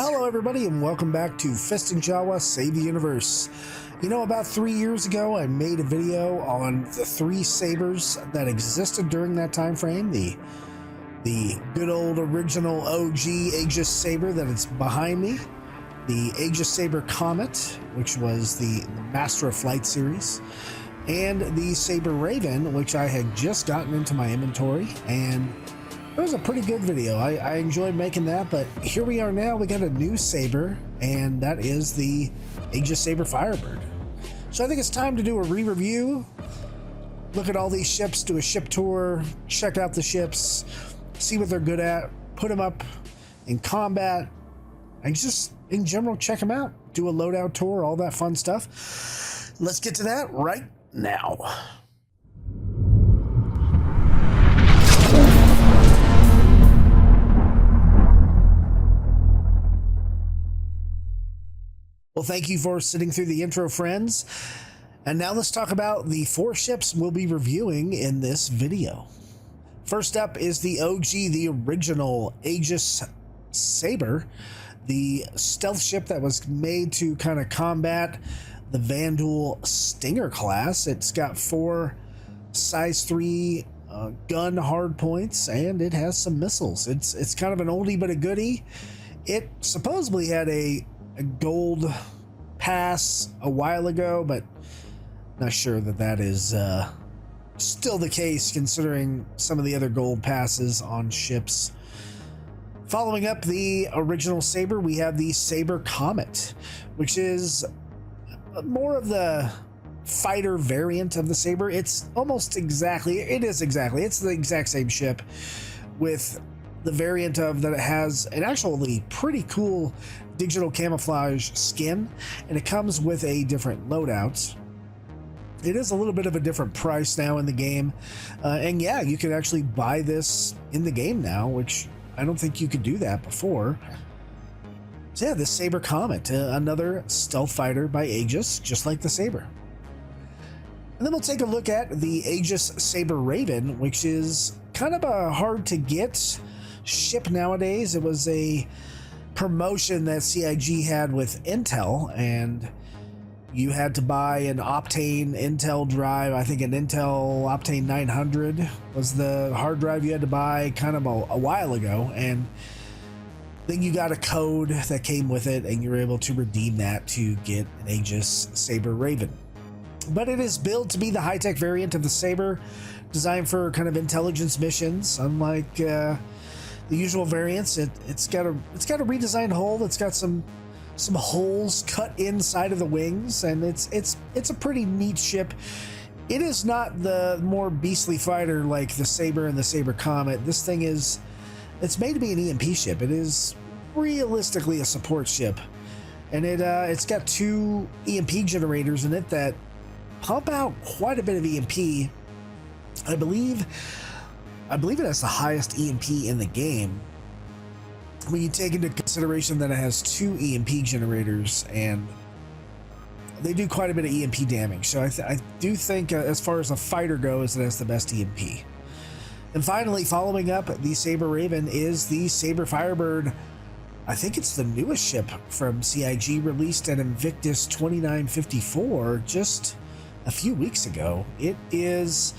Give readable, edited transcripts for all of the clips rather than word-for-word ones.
Hello everybody and welcome back to Fist and Jawa Save the Universe. You know, about 3 years ago I made a video on the 3 sabers that existed during that time frame. The good old original OG Aegis Sabre that is behind me. The Aegis Sabre Comet, which was the Master of Flight series. And the Sabre Raven, which I had just gotten into my inventory, and it was a pretty good video. I enjoyed making that, but here we are now. We got a new Sabre, and that is the Aegis Sabre Firebird. So I think it's time to do a re-review, look at all these ships, do a ship tour, check out the ships, see what they're good at, put them up in combat, and just in general check them out, do a loadout tour, all that fun stuff. Let's get to that right now. Well, thank you for sitting through the intro, friends. And now let's talk about the 4 ships we'll be reviewing in this video. First up is the OG, the original Aegis Sabre, the stealth ship that was made to kind of combat the Vandal Stinger class. It's got 4 size 3 gun hard points, and it has some missiles. It's kind of an oldie but a goodie. It supposedly had a gold pass a while ago, but not sure that is still the case considering some of the other gold passes on ships. Following up the original Sabre, we have the Sabre Comet, which is more of the fighter variant of the Sabre. It's the exact same ship with the variant of that it has an actually pretty cool digital camouflage skin, and it comes with a different loadout. It is a little bit of a different price now in the game, and yeah, you can actually buy this in the game now, which I don't think you could do that before. So yeah, the Sabre Comet, another stealth fighter by Aegis, just like the Sabre. And then we'll take a look at the Aegis Sabre Raven, which is kind of a hard to get ship nowadays. It was a promotion that CIG had with Intel, and you had to buy an Optane Intel drive. I think an Intel Optane 900 was the hard drive you had to buy kind of a while ago, and then you got a code that came with it and you were able to redeem that to get an Aegis Sabre Raven. But it is built to be the high-tech variant of the Sabre, designed for kind of intelligence missions. Unlike the usual variants, it's got a redesigned hull. It's got some holes cut inside of the wings, and it's a pretty neat ship. It is not the more beastly fighter like the Sabre and the Sabre Comet. This thing it's made to be an EMP ship. It is realistically a support ship, and it's got 2 EMP generators in it that pump out quite a bit of EMP. I believe it has the highest EMP in the game when you take into consideration that it has 2 EMP generators, and they do quite a bit of EMP damage. So I do think as far as a fighter goes, it has the best EMP. And finally, following up the Sabre Raven is the Sabre Firebird. I think it's the newest ship from CIG, released at Invictus 2954 just a few weeks ago. It is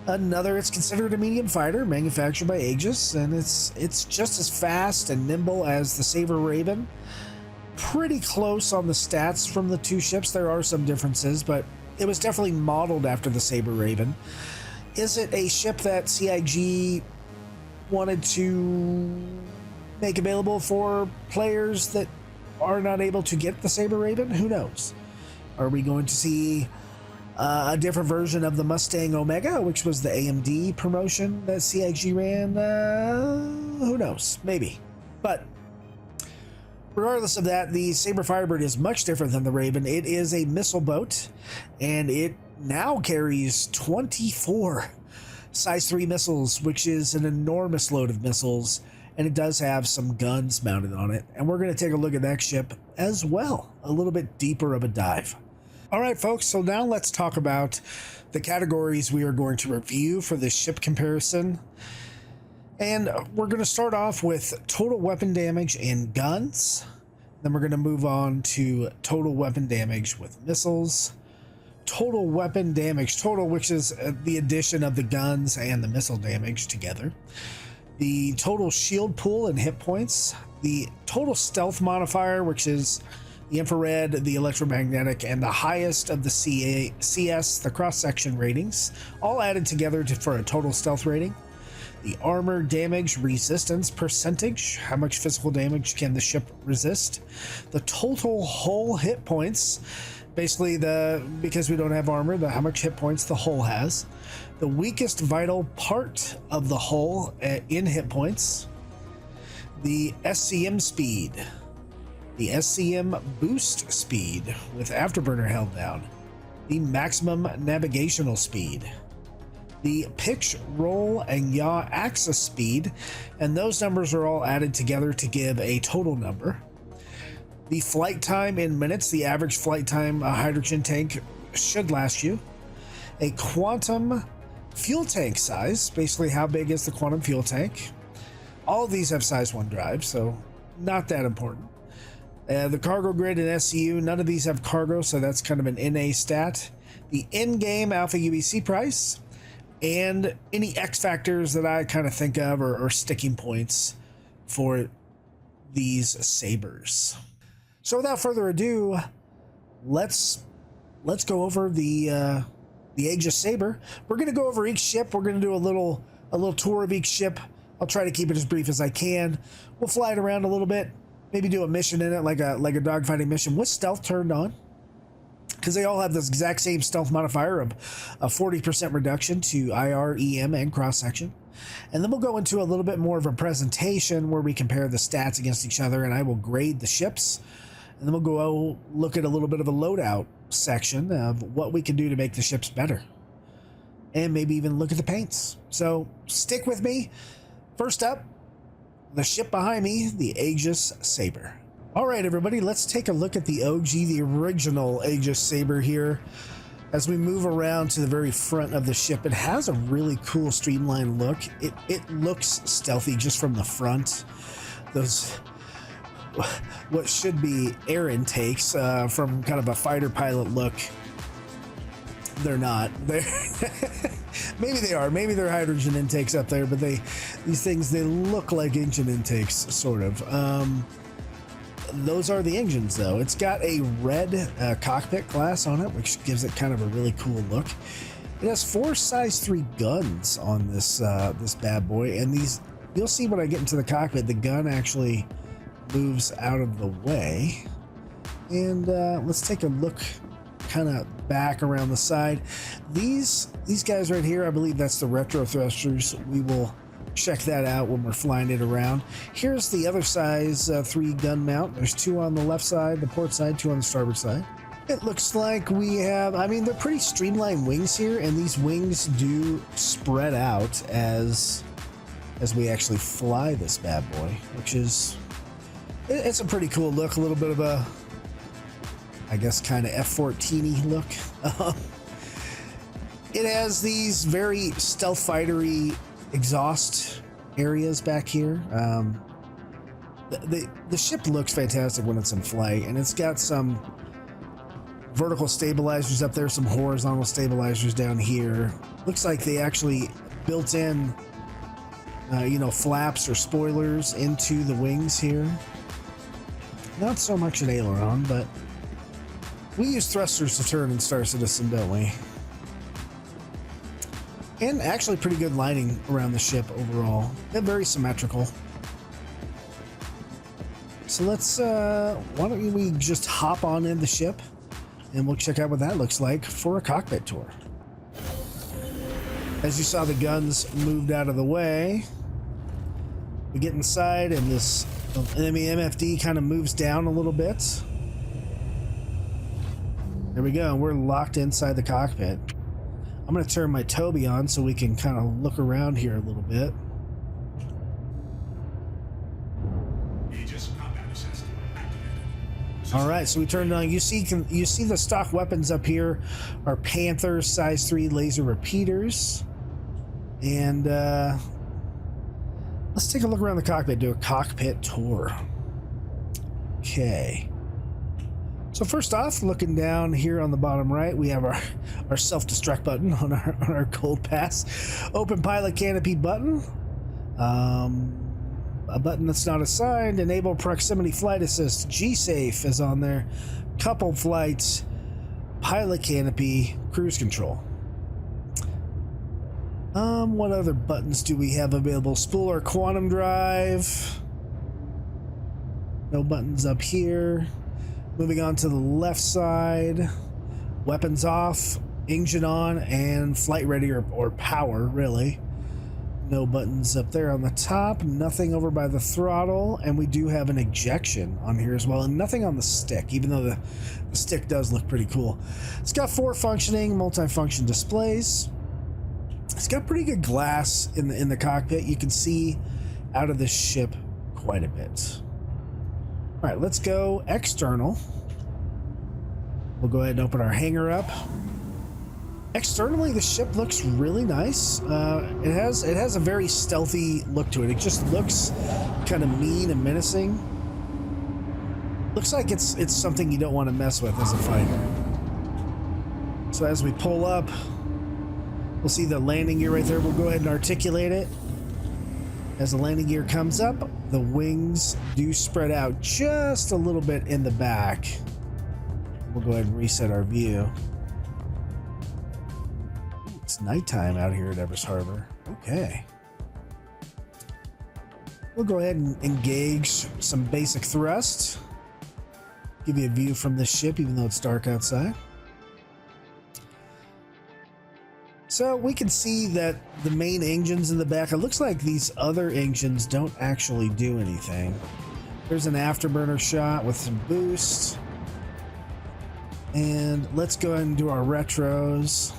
it's considered a medium fighter manufactured by Aegis, and it's just as fast and nimble as the Sabre Raven. Pretty close on the stats from the 2 ships. There are some differences, but it was definitely modeled after the Sabre Raven. Is it a ship that CIG wanted to make available for players that are not able to get the Sabre Raven? Who knows? Are we going to see a different version of the Mustang Omega, which was the AMD promotion that CIG ran? Who knows? Maybe. But regardless of that, the Sabre Firebird is much different than the Raven. It is a missile boat, and it now carries 24 size 3 missiles, which is an enormous load of missiles, and it does have some guns mounted on it. And we're going to take a look at that ship as well, a little bit deeper of a dive. All right, folks, so now let's talk about the categories we are going to review for this ship comparison. And we're going to start off with total weapon damage in guns. Then we're going to move on to total weapon damage with missiles. Total weapon damage total, which is the addition of the guns and the missile damage together. The total shield pool and hit points. The total stealth modifier, which is the infrared, the electromagnetic, and the highest of the CS, the cross-section ratings, all added together for a total stealth rating. The armor damage resistance percentage, how much physical damage can the ship resist. The total hull hit points, basically because we don't have armor, how much hit points the hull has. The weakest vital part of the hull in hit points. The SCM speed. The SCM boost speed with afterburner held down. The maximum navigational speed. The pitch, roll, and yaw axis speed, and those numbers are all added together to give a total number. The flight time in minutes, the average flight time a hydrogen tank should last you. A quantum fuel tank size, basically how big is the quantum fuel tank. All of these have size 1 drive, so not that important. The cargo grid and SCU, none of these have cargo, so that's kind of an NA stat. The in-game alpha UEC price, and any X factors that I kind of think of or sticking points for these sabers. So without further ado, let's go over the Aegis Sabre. We're going to go over each ship. We're going to do a little tour of each ship. I'll try to keep it as brief as I can. We'll fly it around a little bit, maybe do a mission in it, like a dogfighting mission with stealth turned on, because they all have this exact same stealth modifier of a 40% reduction to IR, EM, and cross-section. And then we'll go into a little bit more of a presentation where we compare the stats against each other, and I will grade the ships. And then we'll go look at a little bit of a loadout section of what we can do to make the ships better. And maybe even look at the paints. So stick with me. First up, the ship behind me, the Aegis Sabre. All right, everybody, let's take a look at the OG, the original Aegis Sabre here. As we move around to the very front of the ship, it has a really cool streamlined look. It looks stealthy just from the front. Those, what should be air intakes from kind of a fighter pilot look, they're not. They're maybe they are. Maybe they're hydrogen intakes up there, but these things, they look like engine intakes, sort of. Those are the engines, though. It's got a red cockpit glass on it, which gives it kind of a really cool look. It has 4 size 3 guns on this this bad boy, and these, you'll see when I get into the cockpit, the gun actually moves out of the way. And let's take a look kind of back around the side. These guys right here, I believe that's the retro thrusters. We will check that out when we're flying it around. Here's the other size 3 gun mount. There's 2 on the left side, the port side, 2 on the starboard side. It looks like we have, I mean, they're pretty streamlined wings here, and these wings do spread out as we actually fly this bad boy, which is, it's a pretty cool look. A little bit of a, I guess, kind of F-14-y look. It has these very stealth fightery exhaust areas back here. The ship looks fantastic when it's in flight, and it's got some vertical stabilizers up there, some horizontal stabilizers down here. Looks like they actually built in flaps or spoilers into the wings here. Not so much an aileron, but we use thrusters to turn in Star Citizen, don't we? And actually pretty good lighting around the ship overall. They're very symmetrical. So let's, why don't we just hop on in the ship and we'll check out what that looks like for a cockpit tour. As you saw, the guns moved out of the way. We get inside and this enemy MFD kind of moves down a little bit. There we go. We're locked inside the cockpit. I'm going to turn my Toby on so we can kind of look around here a little bit. All right, so we turned on. You see the stock weapons up here are Panther size 3 laser repeaters, and Let's take a look around the cockpit, do a cockpit tour. Okay. So first off, looking down here on the bottom right, we have our self-destruct button on our cold pass. Open pilot canopy button. A button that's not assigned. Enable proximity flight assist. G-Safe is on there. Coupled flights. Pilot canopy. Cruise control. What other buttons do we have available? Spool or quantum drive. No buttons up here. Moving on to the left side. Weapons off, engine on, and flight ready or power, really. No buttons up there on the top. Nothing over by the throttle. And we do have an ejection on here as well. And nothing on the stick, even though the stick does look pretty cool. It's got 4 functioning multi-function displays. It's got pretty good glass in the cockpit. You can see out of this ship quite a bit. All right, let's go external. We'll go ahead and open our hangar up. Externally, the ship looks really nice. It has a very stealthy look to it. It just looks kind of mean and menacing. Looks like it's something you don't want to mess with as a fighter. So as we pull up, we'll see the landing gear right there. We'll go ahead and articulate it. As the landing gear comes up, the wings do spread out just a little bit in the back. We'll go ahead and reset our view. It's nighttime out here at Everest Harbor. Okay. We'll go ahead and engage some basic thrust. Give you a view from this ship, even though it's dark outside. So we can see that the main engine's in the back. It looks like these other engines don't actually do anything. There's an afterburner shot with some boost. And let's go ahead and do our retros.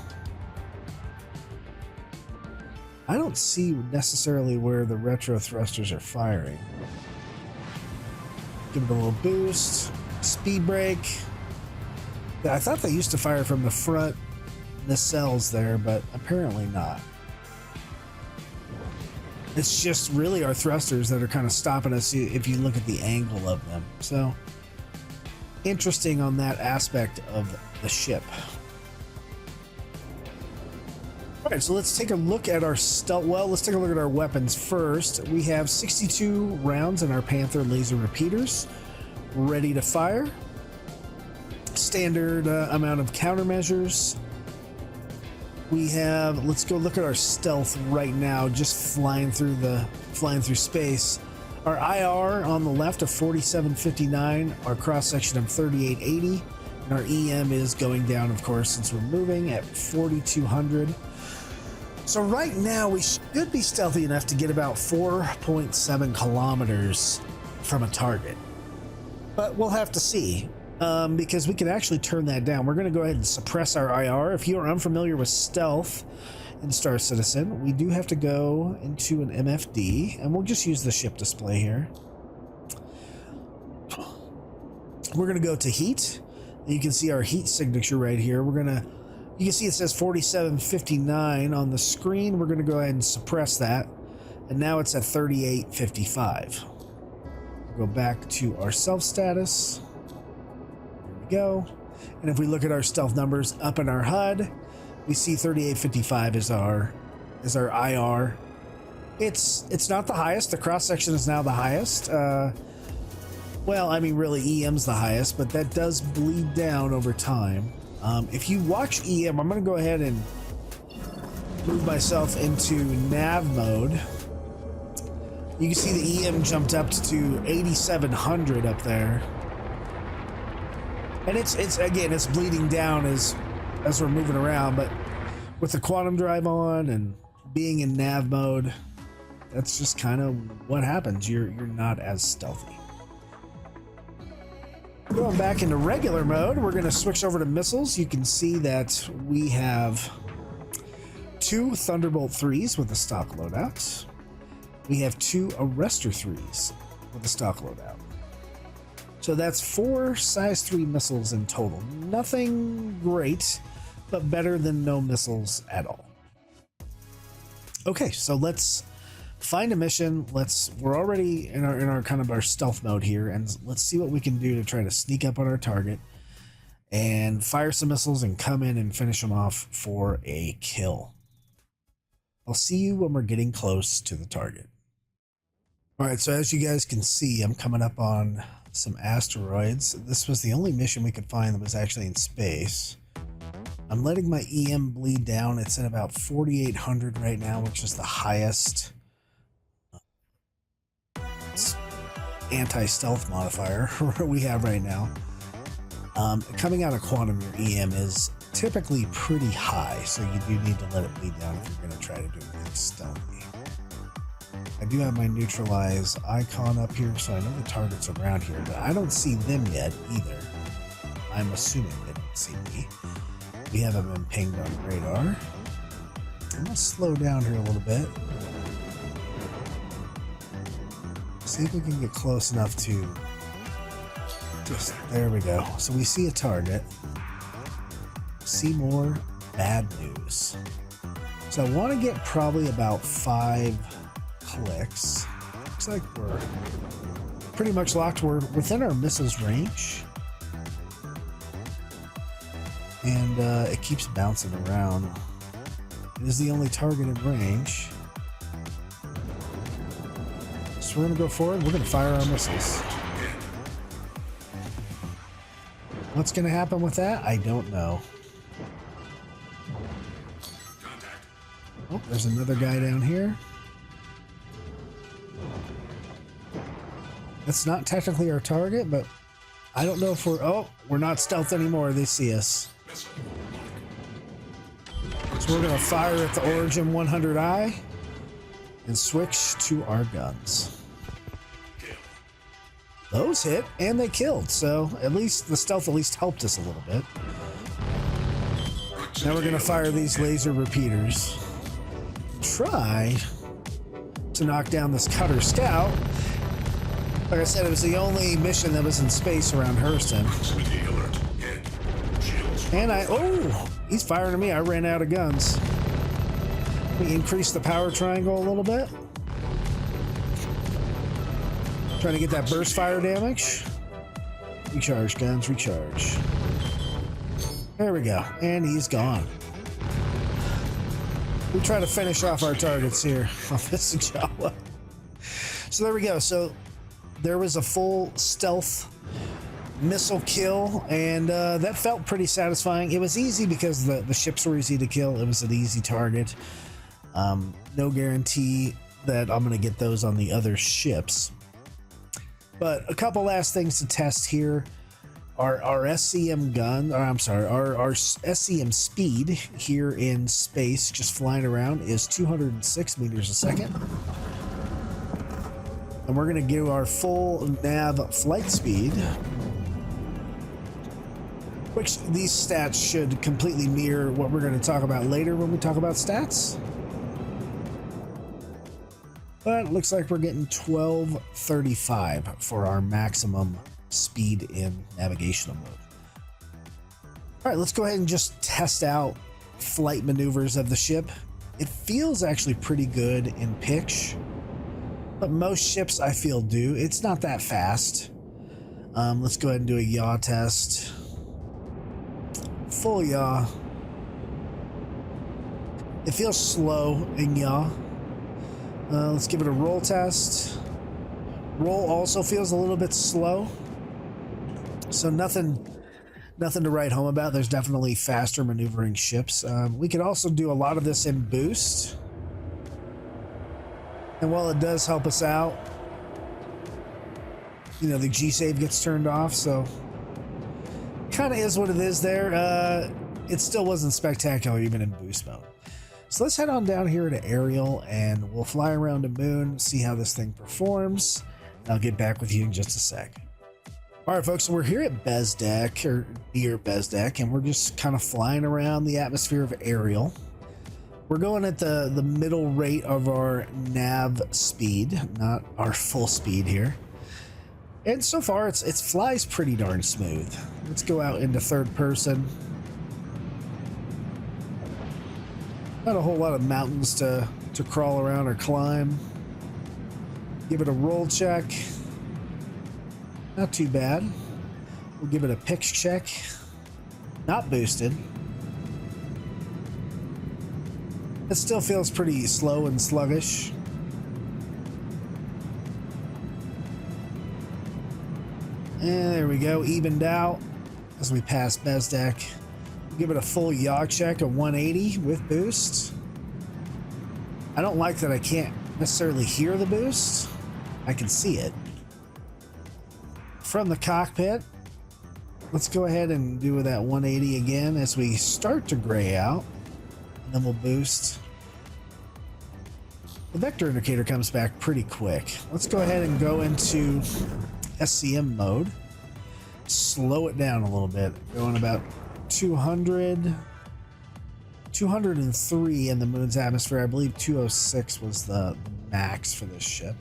I don't see necessarily where the retro thrusters are firing. Give it a little boost. Speed brake. Yeah, I thought they used to fire from the front nacelles there, but apparently not. It's just really our thrusters that are kind of stopping us if you look at the angle of them. So interesting on that aspect of the ship. All right, so let's take a look at our stealth. Well, let's take a look at our weapons first. We have 62 rounds in our Panther laser repeaters ready to fire. Standard amount of countermeasures. We have, let's go look at our stealth right now, just flying through space. Our IR on the left of 4759, our cross section of 3880, and our EM is going down, of course, since we're moving at 4200. So right now we should be stealthy enough to get about 4.7 kilometers from a target, but we'll have to see. Because we can actually turn that down. We're going to go ahead and suppress our IR. If you are unfamiliar with stealth in Star Citizen, we do have to go into an MFD, and we'll just use the ship display here. We're going to go to heat. You can see our heat signature right here. You can see it says 4759 on the screen. We're going to go ahead and suppress that, and now it's at 3855. Go back to our self status. Go, and if we look at our stealth numbers up in our HUD, we see 3855 is our IR. It's not the highest. The cross section is now the highest. Well, I mean, really, EM's the highest, but that does bleed down over time. If you watch EM, I'm going to go ahead and move myself into nav mode. You can see the EM jumped up to 8700 up there. And it's again, it's bleeding down as we're moving around, but with the quantum drive on and being in nav mode, that's just kind of what happens. You're not as stealthy. Going back into regular mode, we're going to switch over to missiles. You can see that we have 2 Thunderbolt 3s with the stock loadout. We have 2 Arrestor 3s with the stock loadout. So that's 4 size 3 missiles in total. Nothing great, but better than no missiles at all. Okay, so let's find a mission. We're already in our kind of our stealth mode here, and let's see what we can do to try to sneak up on our target and fire some missiles and come in and finish them off for a kill. I'll see you when we're getting close to the target. All right, so as you guys can see, I'm coming up on some asteroids. This was the only mission we could find that was actually in space. I'm letting my EM bleed down. It's at about 4,800 right now, which is the highest anti-stealth modifier we have right now. Coming out of quantum, your EM is typically pretty high, so you do need to let it bleed down if you're going to try to do anything stealthy. I do have my neutralize icon up here, so I know the target's around here, but I don't see them yet either. I'm assuming they don't see me. We haven't been pinged on radar. I'm going to slow down here a little bit. See if we can get close enough to just, there we go. So we see a target. See more bad news. So I want to get probably about 5 clicks. Looks like we're pretty much locked. We're within our missile's range. And it keeps bouncing around. It is the only target in range. So we're going to go forward. We're going to fire our missiles. What's going to happen with that? I don't know. Oh, there's another guy down here. That's not technically our target, but I don't know if we're not stealth anymore. They see us. So we're going to fire at the Origin 100i and switch to our guns. Those hit and they killed, so at least the stealth helped us a little bit. Now we're going to fire these laser repeaters. Try to knock down this Cutter Scout. Like I said, it was the only mission that was in space around Hurston. And he's firing at me. I ran out of guns. We increased the power triangle a little bit. Trying to get that burst fire damage. Recharge, guns, recharge. There we go. And he's gone. We try to finish off our targets here on this Jawa. So there we go. So there was a full stealth missile kill, and that felt pretty satisfying. It was easy because the ships were easy to kill. It was an easy target. No guarantee that I'm going to get those on the other ships. But a couple last things to test here. Our SCM gun, or I'm sorry, our SCM speed here in space, just flying around, is 206 meters a second. And we're going to give our full nav flight speed, which these stats should completely mirror what we're going to talk about later when we talk about stats. But it looks like we're getting 1235 for our maximum speed in navigational mode. All right, let's go ahead and just test out flight maneuvers of the ship. It feels actually pretty good in pitch, but most ships I feel do. It's not that fast. Let's go ahead and do a yaw test. Full yaw. It feels slow in yaw. Let's give it a roll test. Roll also feels a little bit slow. So nothing to write home about. There's definitely faster maneuvering ships. We could also do a lot of this in boost. And while it does help us out, you know, the G-Save gets turned off, so kind of is what it is there. It still wasn't spectacular even in boost mode. So let's head on down here to aerial and we'll fly around the moon, see how this thing performs. I'll get back with you in just a sec. All right, folks, so we're here at Bezdek, or near Bezdek, and we're just kind of flying around the atmosphere of aerial. We're going at the middle rate of our nav speed, not our full speed here. And so far, it flies pretty darn smooth. Let's go out into third person. Not a whole lot of mountains to crawl around or climb. Give it a roll check. Not too bad. We'll give it a pitch check. Not boosted. It still feels pretty slow and sluggish. And there we go, evened out as we pass Bezdek. Give it a full yaw check, a 180 with boost. I don't like that I can't necessarily hear the boost. I can see it. From the cockpit, let's go ahead and do that 180 again as we start to gray out. And then we'll boost. The vector indicator comes back pretty quick. Let's go ahead and go into SCM mode. Slow it down a little bit. Going about 203 in the moon's atmosphere. I believe 206 was the max for this ship.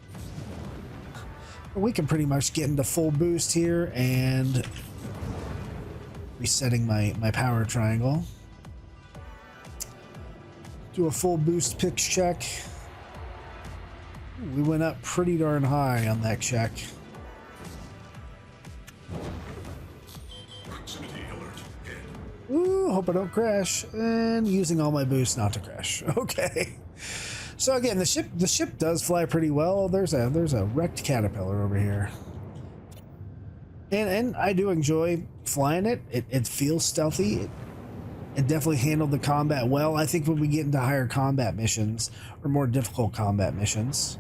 But we can pretty much get into full boost here and resetting my power triangle. Do a full boost pitch check. We went up pretty darn high on that check. Ooh, hope I don't crash. And using all my boosts not to crash. Okay. So again, the ship does fly pretty well. There's a wrecked caterpillar over here. And I do enjoy flying it. It feels stealthy. It definitely handled the combat well. I think when we get into higher combat missions or more difficult combat missions,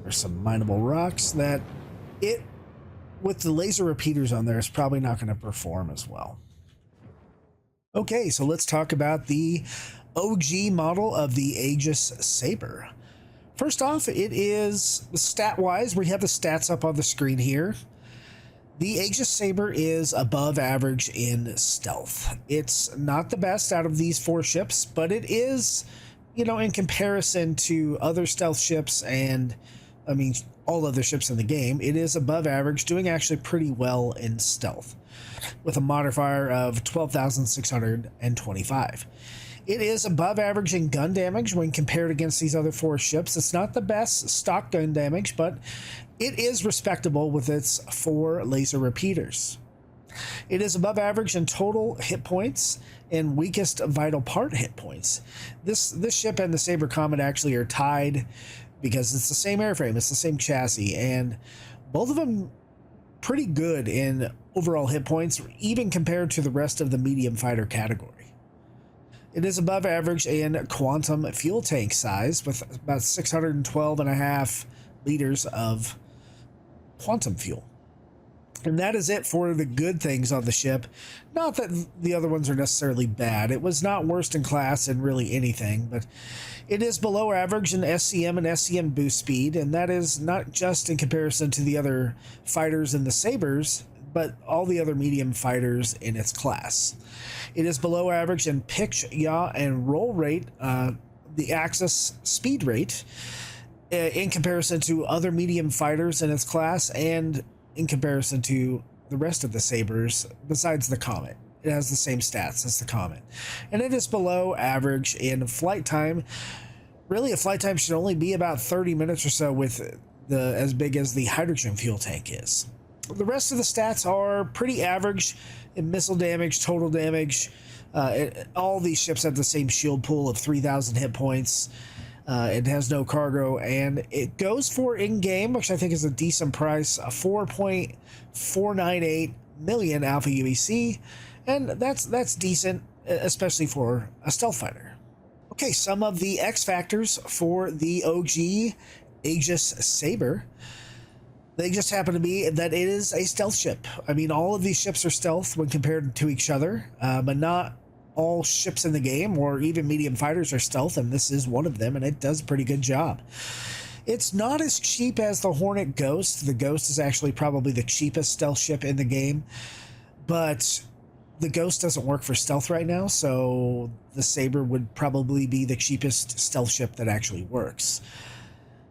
there's some mineable rocks that with the laser repeaters on there, it's probably not going to perform as well. Okay, so let's talk about the OG model of the Aegis Sabre. First off, it is stat-wise, we have the stats up on the screen here. The Aegis Sabre is above average in stealth. It's not the best out of these four ships, but it is, you know, in comparison to other stealth ships and, I mean, all other ships in the game, it is above average, doing actually pretty well in stealth, with a modifier of 12,625. It is above average in gun damage when compared against these other four ships. It's not the best stock gun damage, but it is respectable with its 4 laser repeaters. It is above average in total hit points and weakest vital part hit points. This ship and the Sabre Comet actually are tied because it's the same airframe, it's the same chassis, and both of them pretty good in overall hit points, even compared to the rest of the medium fighter category. It is above average in quantum fuel tank size with about 612.5 liters of quantum fuel. And that is it for the good things on the ship. Not that the other ones are necessarily bad. It was not worst in class in really anything, but it is below average in SCM and SCM boost speed, and that is not just in comparison to the other fighters in the Sabres, but all the other medium fighters in its class. It is below average in pitch, yaw, and roll rate, the axis speed rate, in comparison to other medium fighters in its class, and in comparison to the rest of the Sabres besides the Comet. It has the same stats as the Comet. And it is below average in flight time. Really, a flight time should only be about 30 minutes or so with as big as the hydrogen fuel tank is. The rest of the stats are pretty average in missile damage, total damage. All these ships have the same shield pool of 3,000 hit points. It has no cargo, and it goes for in-game, which I think is a decent price, 4.498 million Alpha UEC, and that's decent, especially for a stealth fighter. Okay, some of the X factors for the OG Aegis Sabre. They just happen to be that it is a stealth ship. I mean, all of these ships are stealth when compared to each other, but not all ships in the game or even medium fighters are stealth, and this is one of them, and it does a pretty good job. It's not as cheap as the Hornet Ghost. The Ghost is actually probably the cheapest stealth ship in the game, but the Ghost doesn't work for stealth right now, so the Sabre would probably be the cheapest stealth ship that actually works.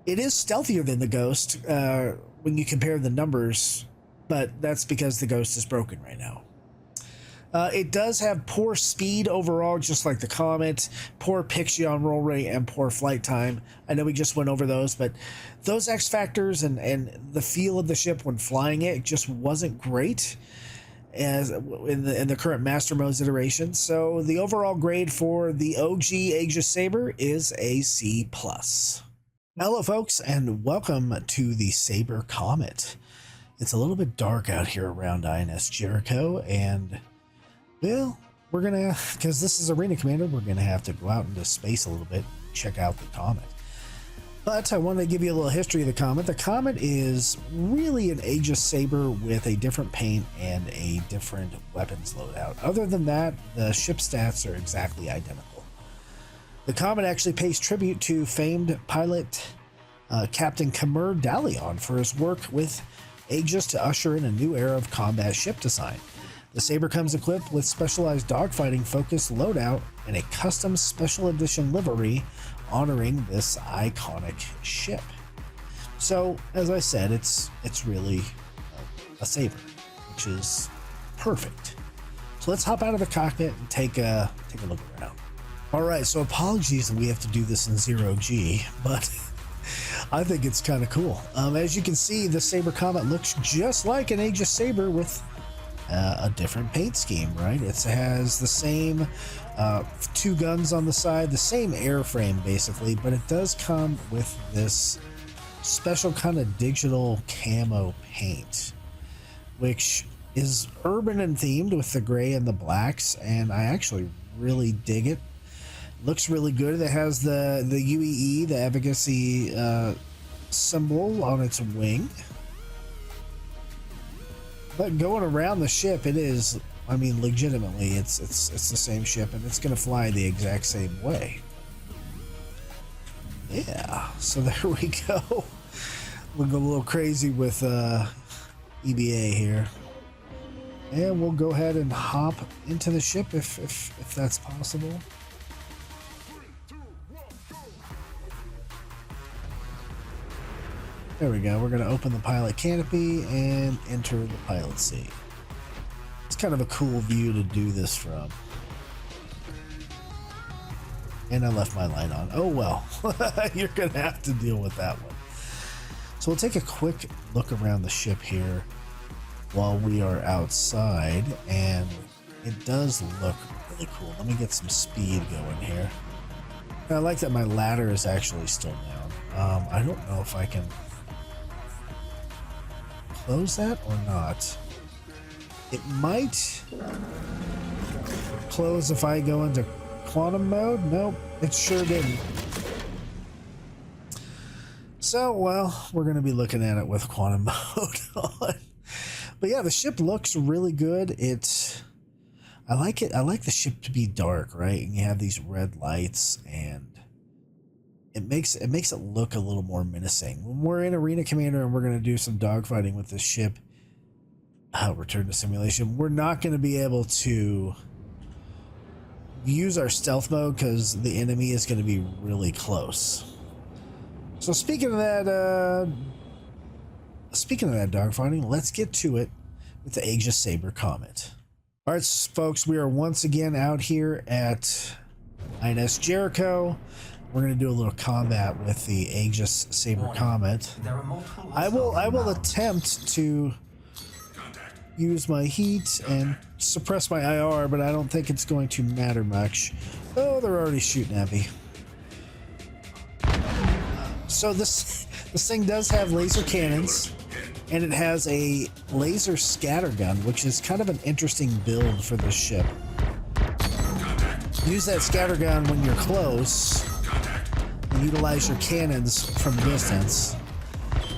It is stealthier than the Ghost when you compare the numbers, but that's because the Ghost is broken right now. It does have poor speed overall, just like the Comet, poor pixie on roll rate, and poor flight time. I know we just went over those, but those X factors and the feel of the ship when flying it just wasn't great as in the current Master Modes iteration. So the overall grade for the OG Aegis Sabre is a C+. Hello, folks, and welcome to the Sabre Comet. It's a little bit dark out here around INS Jericho, and well, we're gonna, because this is Arena Commander, we're gonna have to go out into space a little bit, check out the Comet. But I want to give you a little history of the Comet. The Comet is really an Aegis Sabre with a different paint and a different weapons loadout. Other than that, the ship stats are exactly identical. The Comet actually pays tribute to famed pilot Captain Khmer Dalion for his work with Aegis to usher in a new era of combat ship design. The Sabre comes equipped with specialized dogfighting focused loadout and a custom special edition livery honoring this iconic ship. So, as I said, it's really a Sabre, which is perfect. So let's hop out of the cockpit and take a look around. All right, so apologies that we have to do this in 0G, but I think it's kind of cool. As you can see, the Sabre Comet looks just like an Aegis Sabre with a different paint scheme, right? It has the same two guns on the side, the same airframe basically, but it does come with this special kind of digital camo paint, which is urban and themed with the gray and the blacks, and I actually really dig it. Looks really good. It has the UEE, the advocacy symbol on its wing. But going around the ship, it is, I mean, legitimately, it's the same ship, and it's going to fly the exact same way. Yeah, so there we go. We'll go a little crazy with EBA here. And we'll go ahead and hop into the ship if that's possible. There we go. We're going to open the pilot canopy and enter the pilot seat. It's kind of a cool view to do this from. And I left my light on. Oh well, you're going to have to deal with that one. So we'll take a quick look around the ship here while we are outside, and it does look really cool. Let me get some speed going here. And I like that my ladder is actually still down. I don't know if I can close that or not. It might close if I go into quantum mode. Nope, it sure didn't. So, well, we're going to be looking at it with quantum mode on. But yeah, the ship looks really good. I like it. I like the ship to be dark, right? And you have these red lights, and it makes it look a little more menacing. When we're in Arena Commander and we're going to do some dogfighting with this ship, return to simulation, we're not going to be able to use our stealth mode because the enemy is going to be really close. So speaking of that dogfighting, let's get to it with the Aegis Sabre Comet. All right, folks, we are once again out here at INS Jericho. We're going to do a little combat with the Aegis Sabre Comet. I will attempt to use my heat and suppress my IR, but I don't think it's going to matter much. Oh, they're already shooting at me. So this thing does have laser cannons, and it has a laser scatter gun, which is kind of an interesting build for this ship. Use that scatter gun when you're close, and utilize your cannons from distance.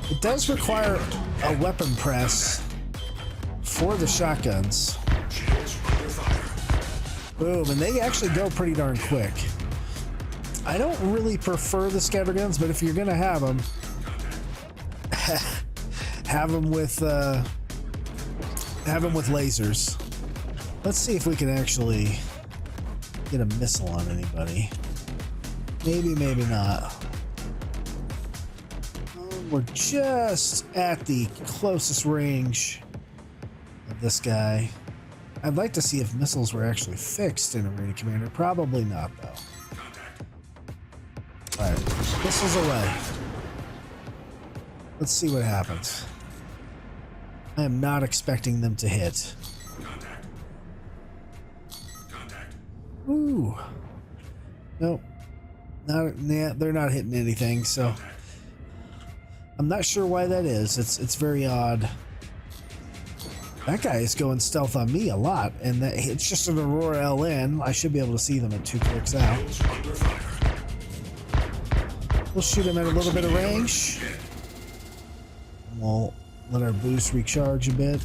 It does require a weapon press for the shotguns. Boom, and they actually go pretty darn quick. I don't really prefer the scatter guns, but if you're gonna have them, have them with lasers. Let's see if we can actually get a missile on anybody. Maybe, maybe not. We're just at the closest range of this guy. I'd like to see if missiles were actually fixed in Arena Commander. Probably not, though. Alright, missiles away. Let's see what happens. I am not expecting them to hit. Ooh. Nope. They're not hitting anything, so I'm not sure why that is. It's very odd. That guy is going stealth on me a lot, and it's just an Aurora LN. I should be able to see them at 2 clicks out. We'll shoot him at a little bit of range. We'll let our boost recharge a bit.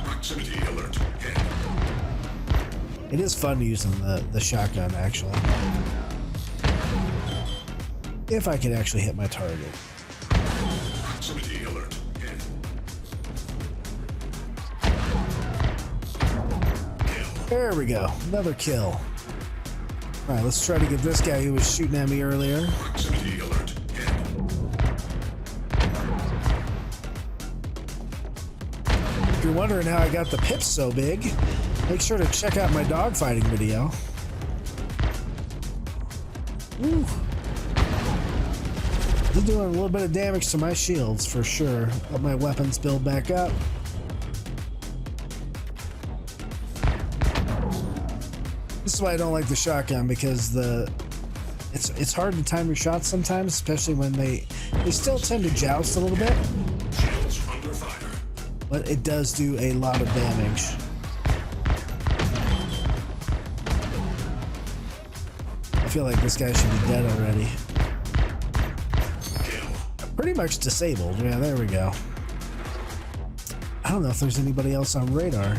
Proximity alert. It is fun using the shotgun, actually. If I could actually hit my target. Proximity alert. There we go. Another kill. Alright, let's try to get this guy who was shooting at me earlier. Proximity alert. If you're wondering how I got the pips so big, make sure to check out my dogfighting video. Woo. He's doing a little bit of damage to my shields for sure. Let my weapons build back up. This is why I don't like the shotgun, because it's hard to time your shots sometimes, especially when they still tend to joust a little bit. Shields under fire. But it does do a lot of damage. I feel like this guy should be dead already. Pretty much disabled. Yeah, there we go. I don't know if there's anybody else on radar.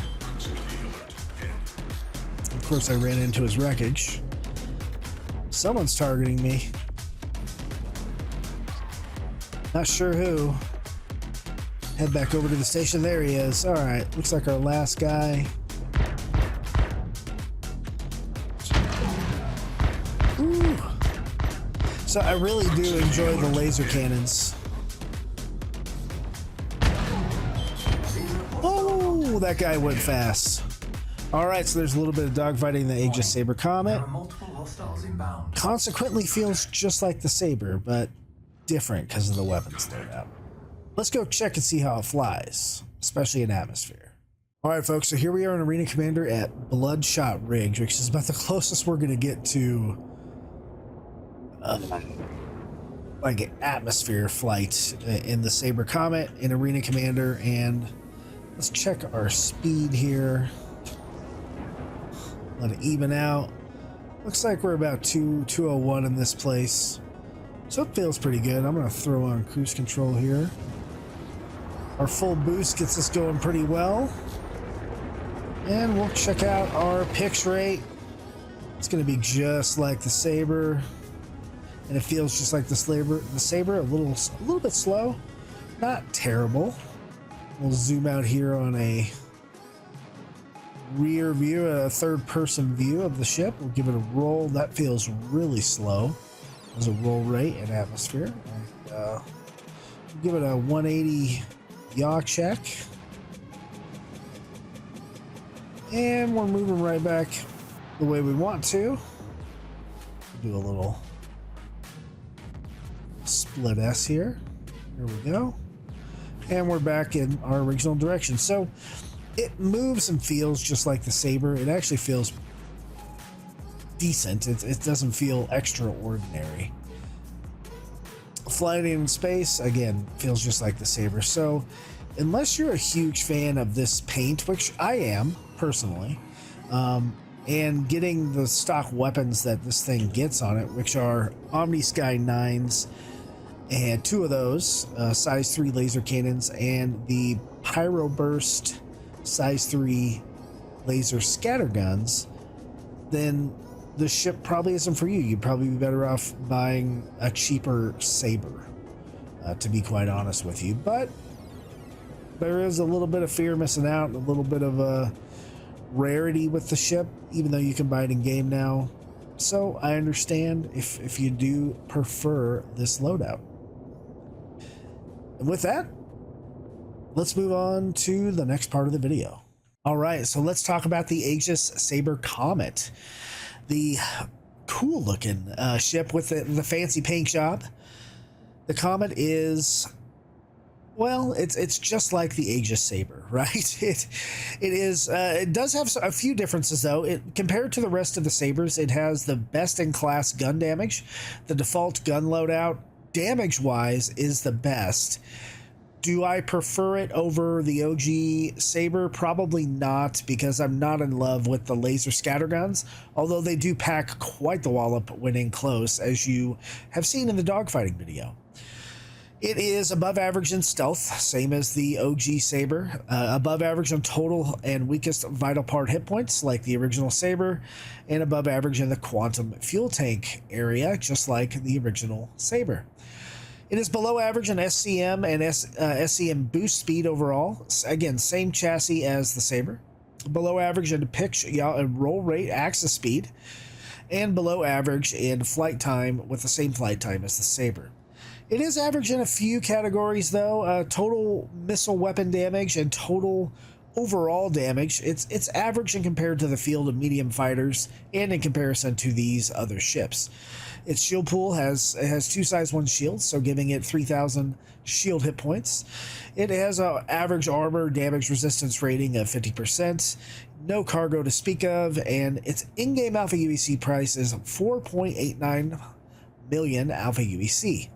Of course, I ran into his wreckage. Someone's targeting me. Not sure who. Head back over to the station. There he is. All right, looks like our last guy. Ooh. So I really do enjoy the laser cannons. Oh, that guy went fast. All right, so there's a little bit of dogfighting in the Aegis Sabre Comet. Consequently feels just like the Sabre, but different because of the weapons loadout. Let's go check and see how it flies, especially in atmosphere. All right, folks, so here we are in Arena Commander at Bloodshot Ridge, which is about the closest we're going to get to like an atmosphere flight in the Sabre Comet in Arena Commander. And let's check our speed here. Let it even out. Looks like we're about 201 in this place. So it feels pretty good. I'm going to throw on cruise control here. Our full boost gets us going pretty well. And we'll check out our pitch rate. It's going to be just like the Sabre. And it feels just like the Sabre, a little bit slow. Not terrible. We'll zoom out here on a rear view, a third-person view of the ship. We'll give it a roll. That feels really slow as a roll rate in atmosphere. And, give it a 180 yaw check. And we're moving right back the way we want to. Do a little split S here. There we go. And we're back in our original direction. So it moves and feels just like the Sabre. It actually feels decent. It doesn't feel extraordinary. Flying in space, again, feels just like the Sabre. So unless you're a huge fan of this paint, which I am personally, and getting the stock weapons that this thing gets on it, which are Omni Sky 9s, and 2 of those, size 3 laser cannons, and the Pyro Burst size 3 laser scatter guns, then the ship probably isn't for you. You'd probably be better off buying a cheaper Sabre, to be quite honest with you. But there is a little bit of fear missing out, a little bit of a rarity with the ship, even though you can buy it in game now. So I understand if you do prefer this loadout. And with that, let's move on to the next part of the video. All right, so let's talk about the Aegis Sabre Comet, the cool looking ship with the fancy paint job. The Comet is, well, it's just like the Aegis Sabre, right? It does have a few differences though. Compared to the rest of the Sabres, it has the best in class gun damage. The default gun loadout, damage wise, is the best. Do I prefer it over the OG Sabre? Probably not, because I'm not in love with the laser scatter guns, although they do pack quite the wallop when in close, as you have seen in the dogfighting video. It is above average in stealth, same as the OG Sabre, above average on total and weakest vital part hit points, like the original Sabre, and above average in the quantum fuel tank area, just like the original Sabre. It is below average in SCM and SCM boost speed overall. Again, same chassis as the Sabre. Below average in pitch and roll rate axis speed. And below average in flight time with the same flight time as the Sabre. It is average in a few categories though. Total missile weapon damage and total overall damage. It's average in compared to the field of medium fighters and in comparison to these other ships. Its shield pool has 2 size 1 shields, so giving it 3,000 shield hit points. It has an average armor damage resistance rating of 50%, no cargo to speak of, and its in-game alpha UEC price is 4.89 million alpha UEC.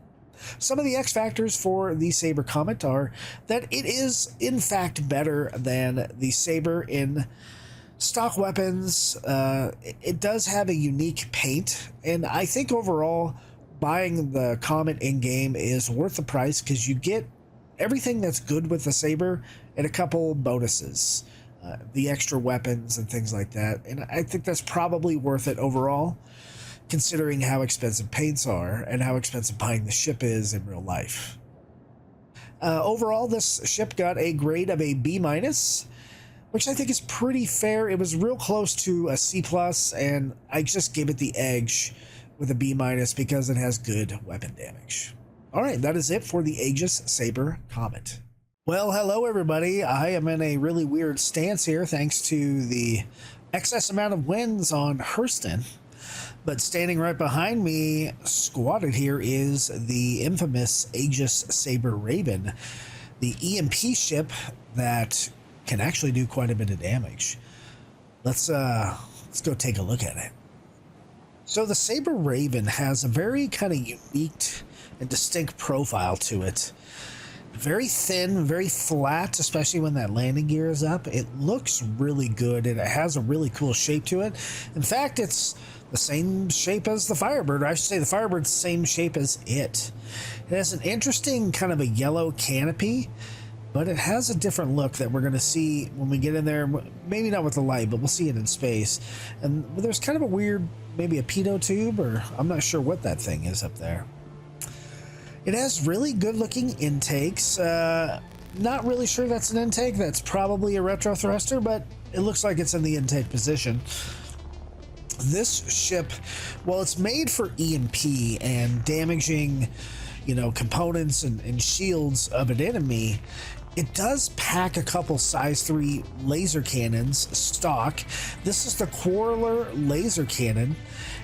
Some of the X factors for the Sabre Comet are that it is in fact better than the Sabre in stock weapons. It does have a unique paint, and I think overall buying the Comet in game is worth the price, because you get everything that's good with the Sabre and a couple bonuses, the extra weapons and things like that, and I think that's probably worth it overall, considering how expensive paints are and how expensive buying the ship is in real life. Overall, this ship got a grade of a B-, which I think is pretty fair. It was real close to a C+, and I just gave it the edge with a B- because it has good weapon damage. All right, that is it for the Aegis Sabre Comet. Well, hello everybody. I am in a really weird stance here thanks to the excess amount of winds on Hurston. But standing right behind me, squatted here, is the infamous Aegis Sabre Raven, the EMP ship that can actually do quite a bit of damage. Let's go take a look at it. So the Sabre Raven has a very kind of unique and distinct profile to it. Very thin, very flat, especially when that landing gear is up. It looks really good, and it has a really cool shape to it. In fact, it's the same shape as the Firebird. I should say the Firebird's the same shape as it. It has an interesting kind of a yellow canopy, but it has a different look that we're going to see when we get in there. Maybe not with the light, but we'll see it in space. And there's kind of a weird, maybe a pitot tube, or I'm not sure what that thing is up there. It has really good looking intakes. Not really sure that's an intake. That's probably a retro thruster, but it looks like it's in the intake position. This ship, well, it's made for EMP and damaging, components and shields of an enemy. It does pack a couple size 3 laser cannons stock. This is the Quarreler laser cannon,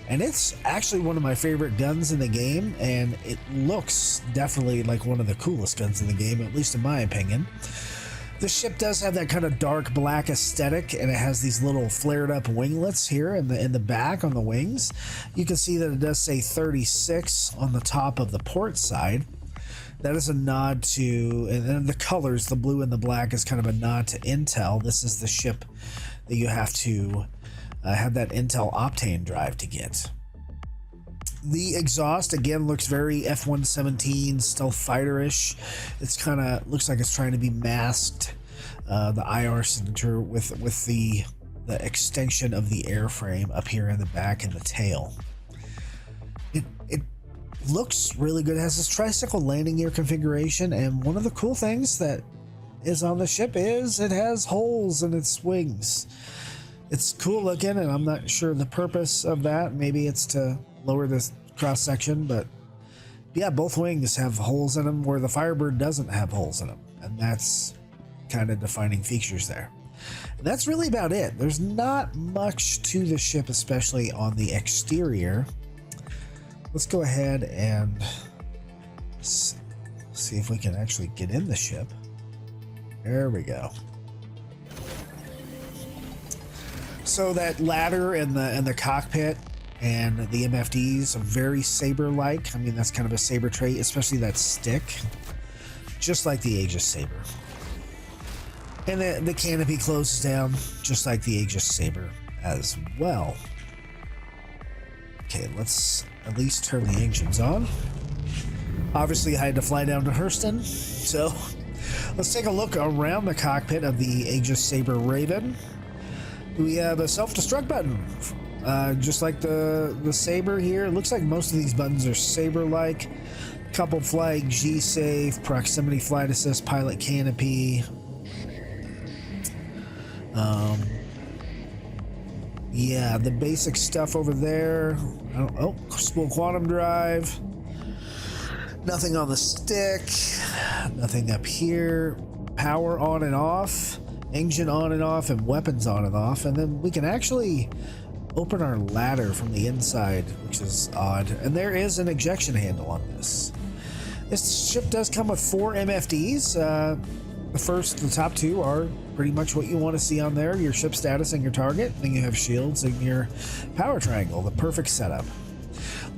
and it's actually one of my favorite guns in the game, and it looks definitely like one of the coolest guns in the game, at least in my opinion. The ship does have that kind of dark black aesthetic, and it has these little flared up winglets here in the back on the wings. You can see that it does say 36 on the top of the port side. That is a nod to, and then the colors, the blue and the black, is kind of a nod to Intel. This is the ship that you have to have that Intel Optane drive to get. The exhaust again looks very F-117 stealth fighter-ish. It's kind of looks like it's trying to be masked. The IR signature with the extension of the airframe up here in the back and the tail. It looks really good. It has this tricycle landing gear configuration, and one of the cool things that is on the ship is it has holes in its wings. It's cool looking, and I'm not sure the purpose of that. Maybe it's to lower the cross section, but yeah, both wings have holes in them where the Firebird doesn't have holes in them, and that's kind of defining features there. And that's really about it. There's not much to the ship, especially on the exterior. Let's go ahead and see if we can actually get in the ship. There we go. So that ladder and the cockpit and the MFDs are very Sabre-like. I mean, that's kind of a Sabre trait, especially that stick, just like the Aegis Sabre. And the canopy closes down, just like the Aegis Sabre as well. Okay, let's at least turn the engines on. Obviously, I had to fly down to Hurston, so let's take a look around the cockpit of the Aegis Sabre Raven. We have a self-destruct button, just like the Sabre here. It looks like most of these buttons are Sabre-like. Coupled flight, G-safe, proximity flight assist, pilot canopy. Yeah, the basic stuff over there. Oh, spool quantum drive. Nothing on the stick. Nothing up here. Power on and off. Engine on and off, and weapons on and off. And then we can actually open our ladder from the inside, which is odd. And there is an ejection handle on this. This ship does come with 4 MFDs. The top 2 are pretty much what you want to see on there: your ship status and your target. Then you have shields and your power triangle, the perfect setup.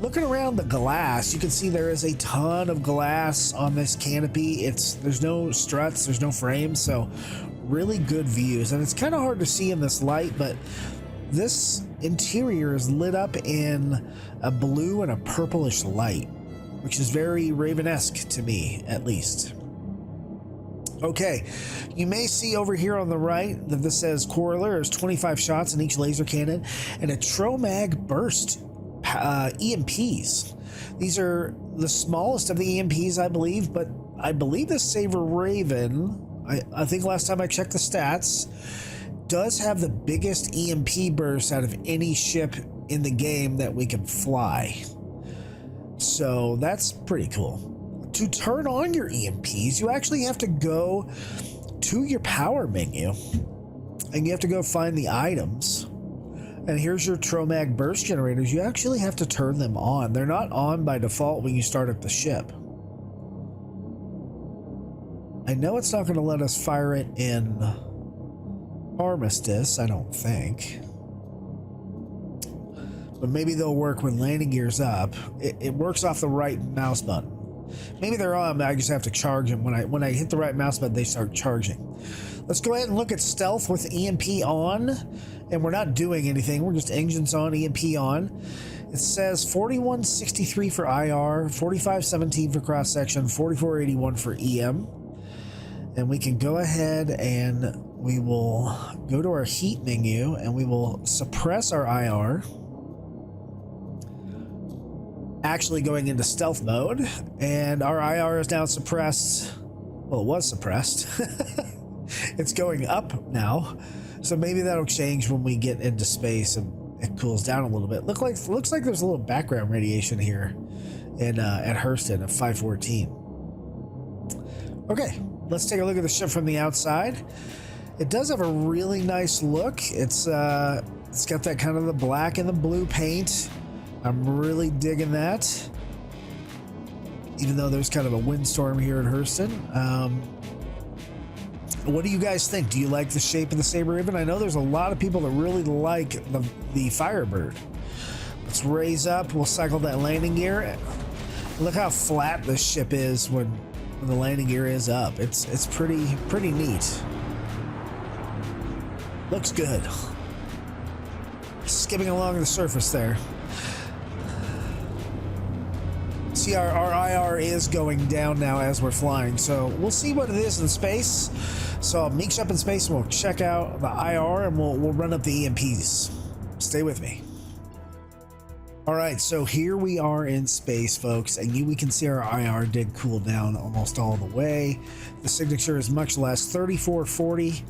Looking around the glass, you can see there is a ton of glass on this canopy. There's no struts, there's no frames, so really good views. And it's kind of hard to see in this light, but this interior is lit up in a blue and a purplish light, which is very Raven-esque to me, at least. Okay, you may see over here on the right that this says Corolla. There's 25 shots in each laser cannon and a Tromag burst EMPs. These are the smallest of the EMPs, I believe, but I believe the Sabre Raven, I think last time I checked the stats, does have the biggest EMP burst out of any ship in the game that we can fly. So that's pretty cool. To turn on your EMPs, you actually have to go to your power menu and you have to go find the items. And here's your Tromag burst generators. You actually have to turn them on. They're not on by default when you start up the ship. I know it's not going to let us fire it in Armistice, I don't think. But maybe they'll work when landing gear's up. It works off the right mouse button. Maybe they're on, but I just have to charge them. When I hit the right mouse button, they start charging. Let's go ahead and look at stealth with EMP on. And we're not doing anything. We're just engines on, EMP on. It says 4163 for IR, 4517 for cross section, 4481 for EM. And we can go ahead and we will go to our heat menu and we will suppress our IR. Actually going into stealth mode, and our IR is now suppressed. Well, it was suppressed. It's going up now, so maybe that'll change when we get into space and it cools down a little bit. Looks like there's a little background radiation here in at Hurston at 514. Okay, let's take a look at the ship from the outside. It does have a really nice look. It's got that kind of the black and the blue paint. I'm really digging that, even though there's kind of a windstorm here in Hurston. What do you guys think? Do you like the shape of the Sabre Raven? I know there's a lot of people that really like the Firebird. Let's raise up. We'll cycle that landing gear. Look how flat this ship is when the landing gear is up. It's pretty neat. Looks good. Skipping along the surface there. See, our IR is going down now as we're flying, so we'll see what it is in space. So I'll meet you up in space and we'll check out the IR and we'll run up the EMPs. Stay with me. All right, so here we are in space, folks, and we can see our IR did cool down almost all the way. The signature is much less, 3440,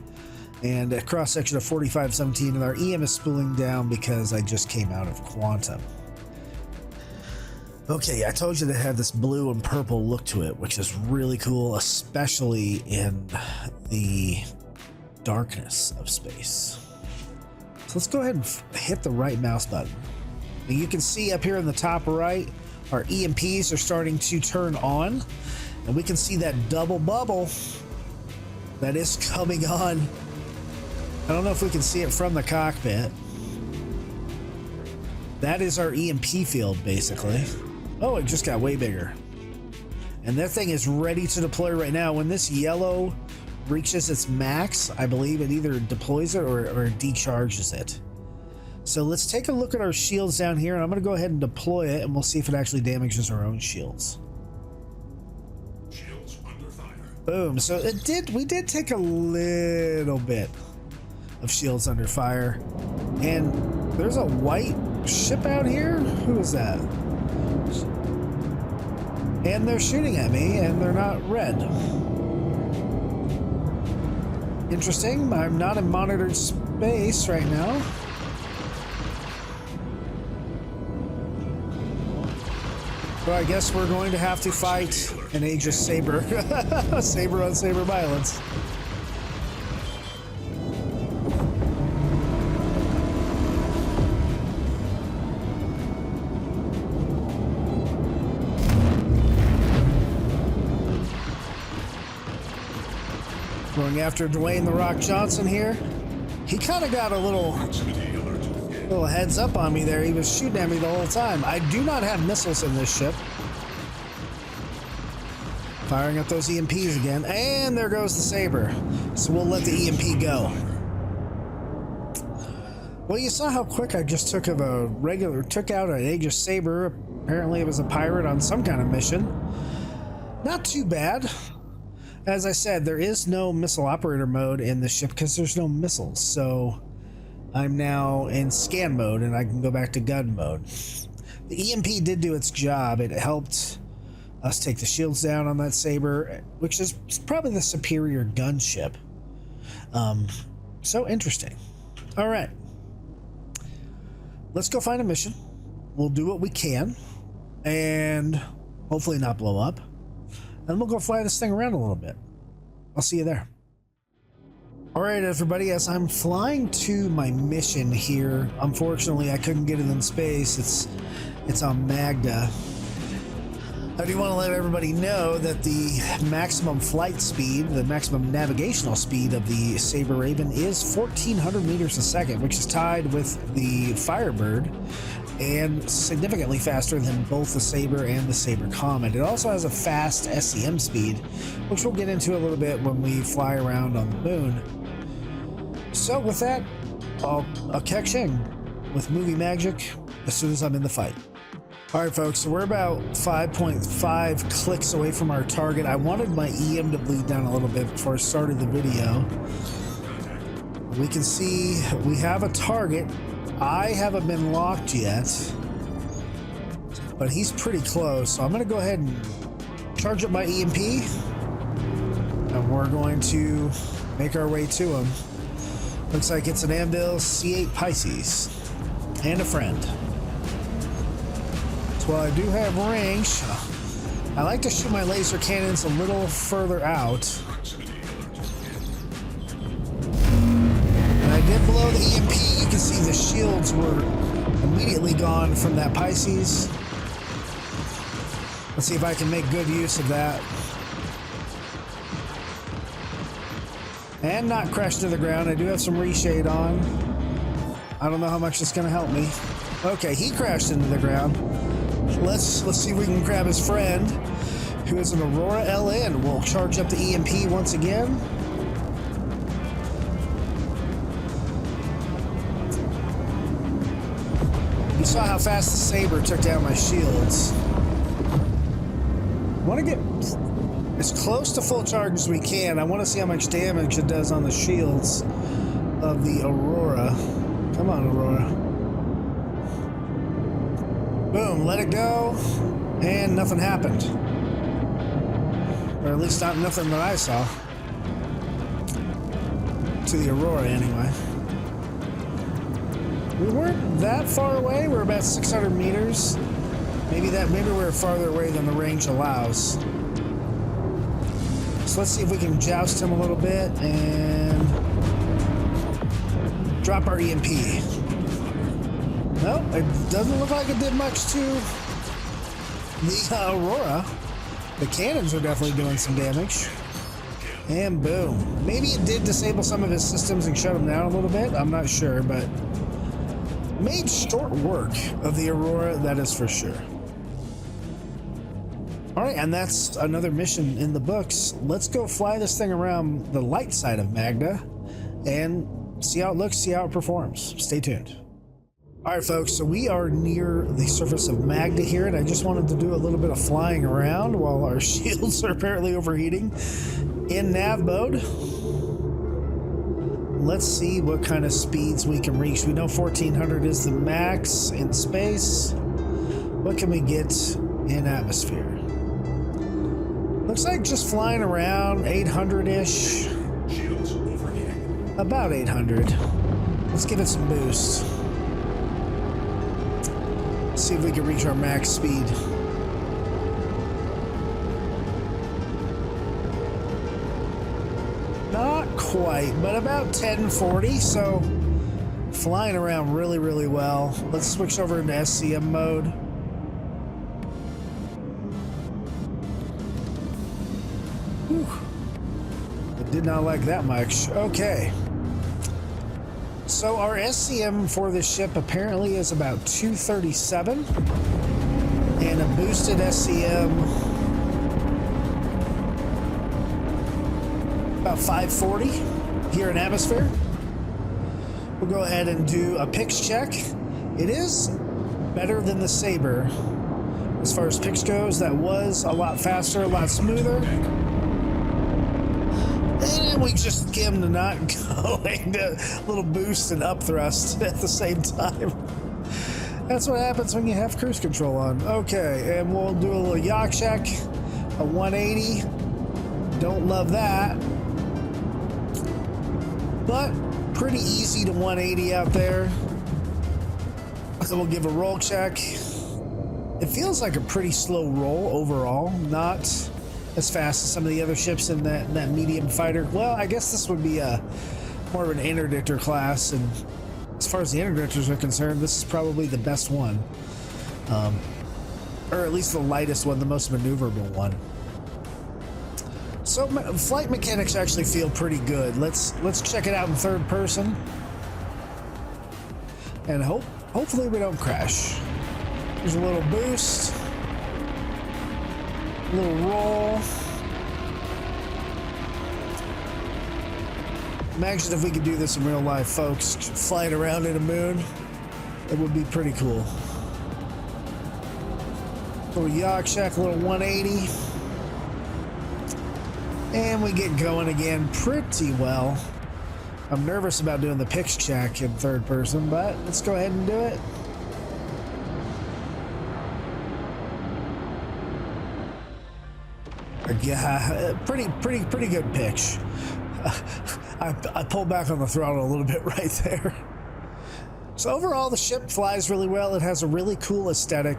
and a cross section of 4517, and our EM is spooling down because I just came out of quantum. Okay, I told you to have this blue and purple look to it, which is really cool, especially in the darkness of space. So let's go ahead and hit the right mouse button. And you can see up here in the top right, our EMPs are starting to turn on, and we can see that double bubble that is coming on. I don't know if we can see it from the cockpit. That is our EMP field, basically. Oh, it just got way bigger. And that thing is ready to deploy right now. When this yellow reaches its max, I believe it either deploys it or decharges it. So let's take a look at our shields down here, and I'm going to go ahead and deploy it, and we'll see if it actually damages our own shields. Shields under fire. Boom. So we did take a little bit of shields under fire. And there's a white ship out here. Who is that? And they're shooting at me, and they're not red. Interesting. I'm not in monitored space right now. So I guess we're going to have to fight an Aegis Sabre. Sabre on Sabre violence. Going after Dwayne "The Rock" Johnson here. He kind of got a little heads up on me there. He was shooting at me the whole time. I do not have missiles in this ship. Firing up those EMPs again. And there goes the Sabre. So we'll let the EMP go. Well, you saw how quick I just took out an Aegis Sabre. Apparently it was a pirate on some kind of mission. Not too bad. As I said, there is no missile operator mode in this ship because there's no missiles. So I'm now in scan mode, and I can go back to gun mode. The EMP did do its job. It helped us take the shields down on that Sabre, which is probably the superior gunship. So interesting. All right. Let's go find a mission. We'll do what we can, and hopefully not blow up. And we'll go fly this thing around a little bit. I'll see you there. All right, everybody, as I'm flying to my mission here, unfortunately, I couldn't get it in space. It's on Magda. I do want to let everybody know that the maximum flight speed, the maximum navigational speed of the Sabre Raven is 1,400 meters a second, which is tied with the Firebird, and significantly faster than both the Sabre and the Sabre Comet. It also has a fast SCM speed, which we'll get into a little bit when we fly around on the moon. So with that, I'll catch in with movie magic as soon as I'm in the fight. All right, folks, so we're about 5.5 clicks away from our target. I wanted my EM to bleed down a little bit before I started the video. We can see we have a target. I haven't been locked yet, but he's pretty close. So I'm going to go ahead and charge up my EMP, and we're going to make our way to him. Looks like it's an Anvil C8 Pisces and a friend. So while I do have range, I like to shoot my laser cannons a little further out. And I did blow the EMP. You can see the shields were immediately gone from that Pisces. Let's see if I can make good use of that. And not crash to the ground. I do have some reshade on. I don't know how much it's going to help me. Okay, he crashed into the ground. Let's see if we can grab his friend, who is an Aurora LN. We'll charge up the EMP once again. You saw how fast the Sabre took down my shields. I want to get as close to full charge as we can. I want to see how much damage it does on the shields of the Aurora. Come on, Aurora. Boom, let it go, and nothing happened. Or at least not nothing that I saw. To the Aurora, anyway. We weren't that far away. We're about 600 meters. Maybe we're farther away than the range allows. So let's see if we can joust him a little bit and drop our EMP. Nope, it doesn't look like it did much to the Aurora. The cannons are definitely doing some damage. And boom. Maybe it did disable some of his systems and shut him down a little bit. I'm not sure, but made short work of the Aurora, that is for sure. All right, and that's another mission in the books. Let's go fly this thing around the light side of Magda and see how it looks, see how it performs. Stay tuned. All right, folks, so we are near the surface of Magda here, and I just wanted to do a little bit of flying around while our shields are apparently overheating in nav mode. Let's see what kind of speeds we can reach. We know 1400 is the max in space. What can we get in atmosphere? Looks like just flying around 800-ish. Shields overheating. About 800. Let's give it some boost. See if we can reach our max speed. Not quite, but about 1040, so flying around really, really well. Let's switch over into SCM mode. Whew. I did not like that much. Okay. So our SCM for this ship apparently is about 237, and a boosted SCM about 540 here in atmosphere. We'll go ahead and do a pitch check. It is better than the Sabre as far as pitch goes. That was a lot faster, a lot smoother. And we just skimmed to not going to a little boost and up thrust at the same time. That's what happens when you have cruise control on. Okay, and we'll do a little yaw check, a 180. Don't love that. But pretty easy to 180 out there. So we'll give a roll check. It feels like a pretty slow roll overall, not as fast as some of the other ships in that medium fighter. Well, I guess this would be a more of an interdictor class, and as far as the interdictors are concerned, this is probably the best one, or at least the lightest one, the most maneuverable one. So flight mechanics actually feel pretty good. Let's check it out in third person, and hopefully we don't crash. There's a little boost. Little roll. Imagine if we could do this in real life, folks. Flying around in a moon. It would be pretty cool. Little yaw check, a little 180. And we get going again pretty well. I'm nervous about doing the pitch check in third person, but let's go ahead and do it. Yeah, pretty good pitch. I pulled back on the throttle a little bit right there. So overall, the ship flies really well. It has a really cool aesthetic.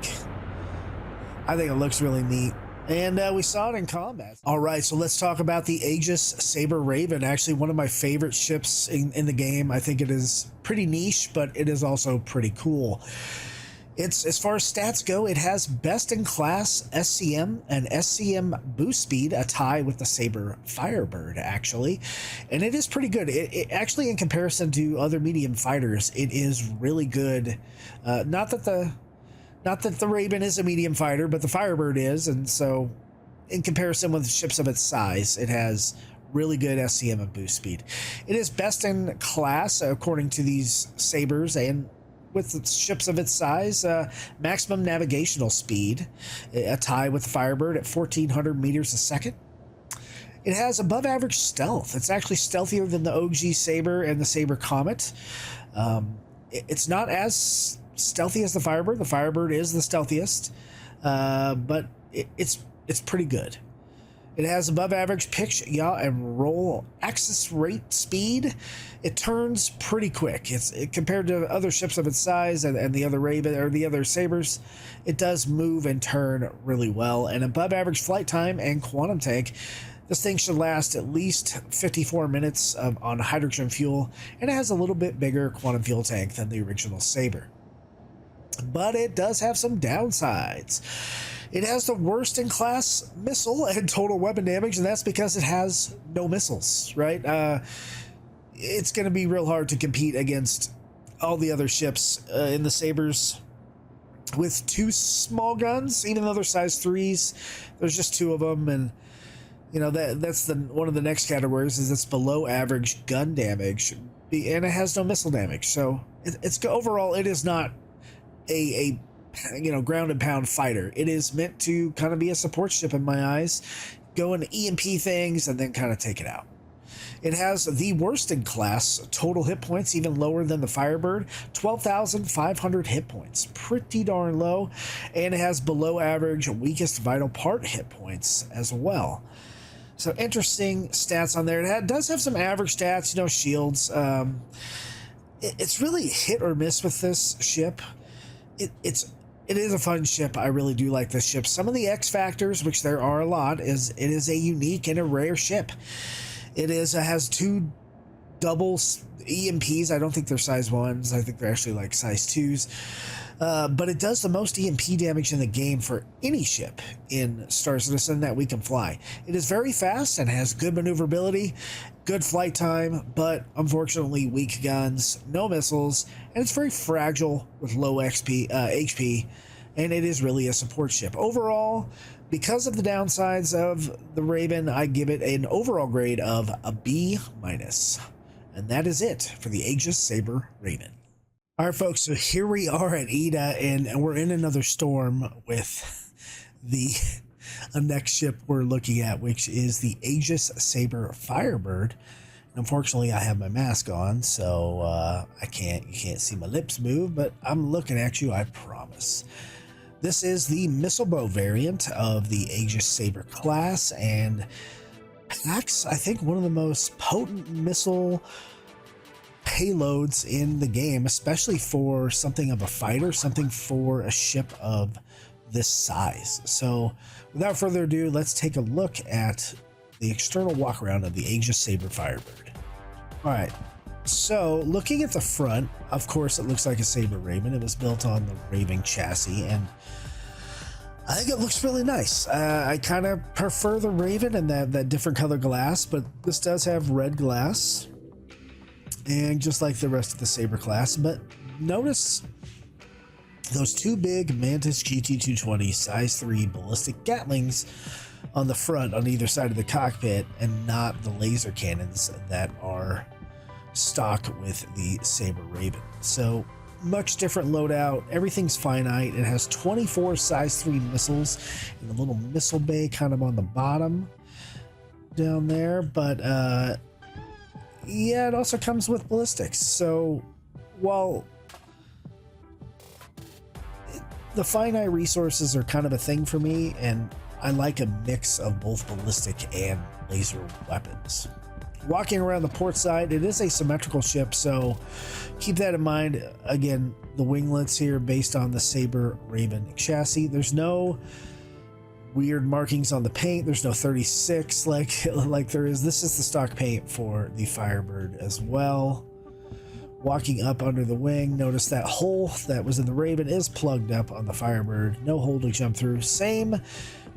I think it looks really neat. And we saw it in combat. All right, so let's talk about the Aegis Sabre Raven. Actually, one of my favorite ships in the game. I think it is pretty niche, but it is also pretty cool. It's, as far as stats go, it has best-in-class SCM and SCM boost speed, a tie with the Sabre Firebird, actually. And it is pretty good. It actually, in comparison to other medium fighters, it is really good. Not that the Raven is a medium fighter, but the Firebird is, and so in comparison with ships of its size, it has really good SCM and boost speed. It is best in class according to these Sabres, and with ships of its size, maximum navigational speed, a tie with the Firebird at 1400 meters a second. It has above average stealth. It's actually stealthier than the OG Sabre and the Sabre Comet. It's not as stealthy as the Firebird. The Firebird is the stealthiest, but it's pretty good. It has above average pitch, yaw, and roll axis rate speed. It turns pretty quick. Compared to other ships of its size and the other Raven or the other Sabres, it does move and turn really well. And above average flight time and quantum tank. This thing should last at least 54 minutes on hydrogen fuel, and it has a little bit bigger quantum fuel tank than the original Sabre. But it does have some downsides. It has the worst in class missile and total weapon damage, and that's because it has no missiles, right? It's going to be real hard to compete against all the other ships in the Sabres with two small guns, even though they're size 3s. There's just two of them, and you know that's one of the next categories is it's below average gun damage, and it has no missile damage. So it's overall it is not a ground and pound fighter. It is meant to kind of be a support ship in my eyes, go into EMP things and then kind of take it out. It has the worst in class total hit points, even lower than the Firebird, 12,500 hit points, pretty darn low, and it has below average weakest vital part hit points as well. So interesting stats on there. It does have some average stats, shields. It's really hit or miss with this ship. It is a fun ship. I really do like this ship. Some of the X factors, which there are a lot, is it is a unique and a rare ship. It has two double EMPs. I don't think they're size 1s. I think they're actually like size 2s. But it does the most EMP damage in the game for any ship in Star Citizen that we can fly. It is very fast and has good maneuverability, good flight time, but unfortunately weak guns, no missiles, and it's very fragile with low HP, and it is really a support ship. Overall, because of the downsides of the Raven, I give it an overall grade of a B-. And that is it for the Aegis Sabre Raven. All right, folks, so here we are at Ida, and we're in another storm with the next ship we're looking at, which is the Aegis Sabre Firebird. Unfortunately, I have my mask on, so you can't see my lips move, but I'm looking at you, I promise. This is the missile bow variant of the Aegis Sabre class, and packs, I think, one of the most potent missile payloads in the game, especially for something of a fighter, something for a ship of this size. So without further ado, let's take a look at the external walk around of the Aegis Sabre Firebird. All right, so looking at the front, of course, it looks like a Sabre Raven. It was built on the Raven chassis, and I think it looks really nice. I kind of prefer the Raven and that different color glass, but this does have red glass, and just like the rest of the Sabre class. But notice those two big Mantis GT220 size 3 ballistic Gatlings on the front on either side of the cockpit, and not the laser cannons that are stock with the Sabre Raven. So much different loadout. Everything's finite. It has 24 size 3 missiles in a little missile bay kind of on the bottom down there, but yeah, it also comes with ballistics. So while the finite resources are kind of a thing for me, and I like a mix of both ballistic and laser weapons. Walking around the port side, it is a symmetrical ship, so keep that in mind. Again, the winglets here based on the Sabre Raven chassis. There's no weird markings on the paint. There's no 36 like there is. This is the stock paint for the Firebird as well. Walking up under the wing, notice that hole that was in the Raven is plugged up on the Firebird. No hole to jump through. Same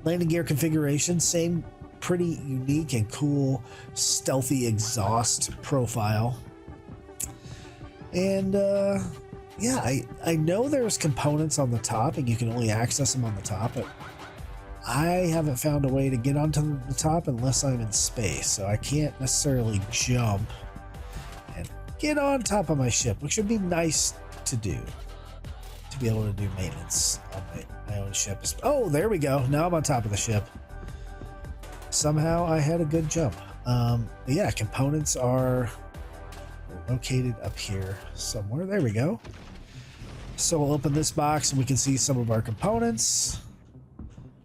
landing gear configuration, same pretty unique and cool stealthy exhaust profile. And yeah, I know there's components on the top and you can only access them on the top, but I haven't found a way to get onto the top unless I'm in space, so I can't necessarily jump and get on top of my ship, which would be nice to do, to be able to do maintenance on my own ship. Oh, there we go. Now I'm on top of the ship. Somehow I had a good jump. Yeah, components are located up here somewhere. There we go. So we'll open this box and we can see some of our components.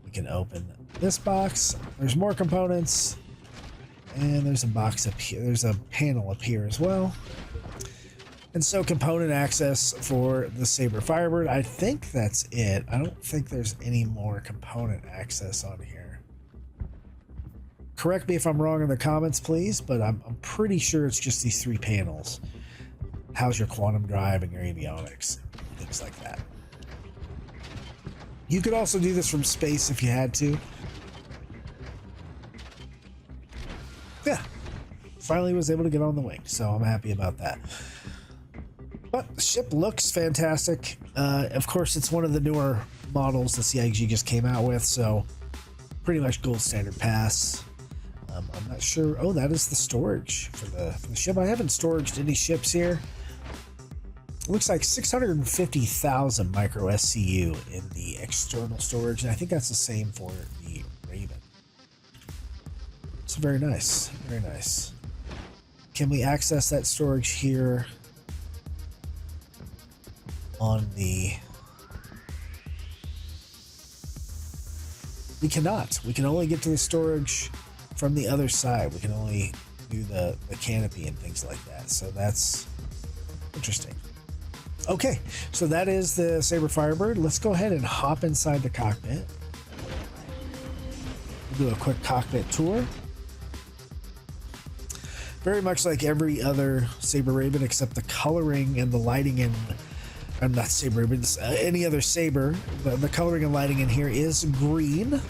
We can open this box. There's more components. And there's a box up here. There's a panel up here as well. And so component access for the Sabre Firebird. I think that's it. I don't think there's any more component access on here. Correct me if I'm wrong in the comments, please, but I'm pretty sure it's just these 3 panels. How's your quantum drive and your avionics, things like that. You could also do this from space if you had to. Yeah, finally was able to get on the wing, so I'm happy about that. But the ship looks fantastic. Of course, it's one of the newer models the CIG just came out with, so pretty much gold standard pass. I'm not sure. Oh, that is the storage for the ship. I haven't storaged any ships here. It looks like 650,000 micro SCU in the external storage, and I think that's the same for the Raven. So very nice, very nice. Can we access that storage here on the... We cannot. We can only get to the storage from the other side. We can only do the canopy and things like that. So that's interesting. Okay, so that is the Sabre Firebird. Let's go ahead and hop inside the cockpit. We'll do a quick cockpit tour. Very much like every other Sabre Raven, except the coloring and the lighting in... I'm not Sabre Raven, any other Sabre. The coloring and lighting in here is green.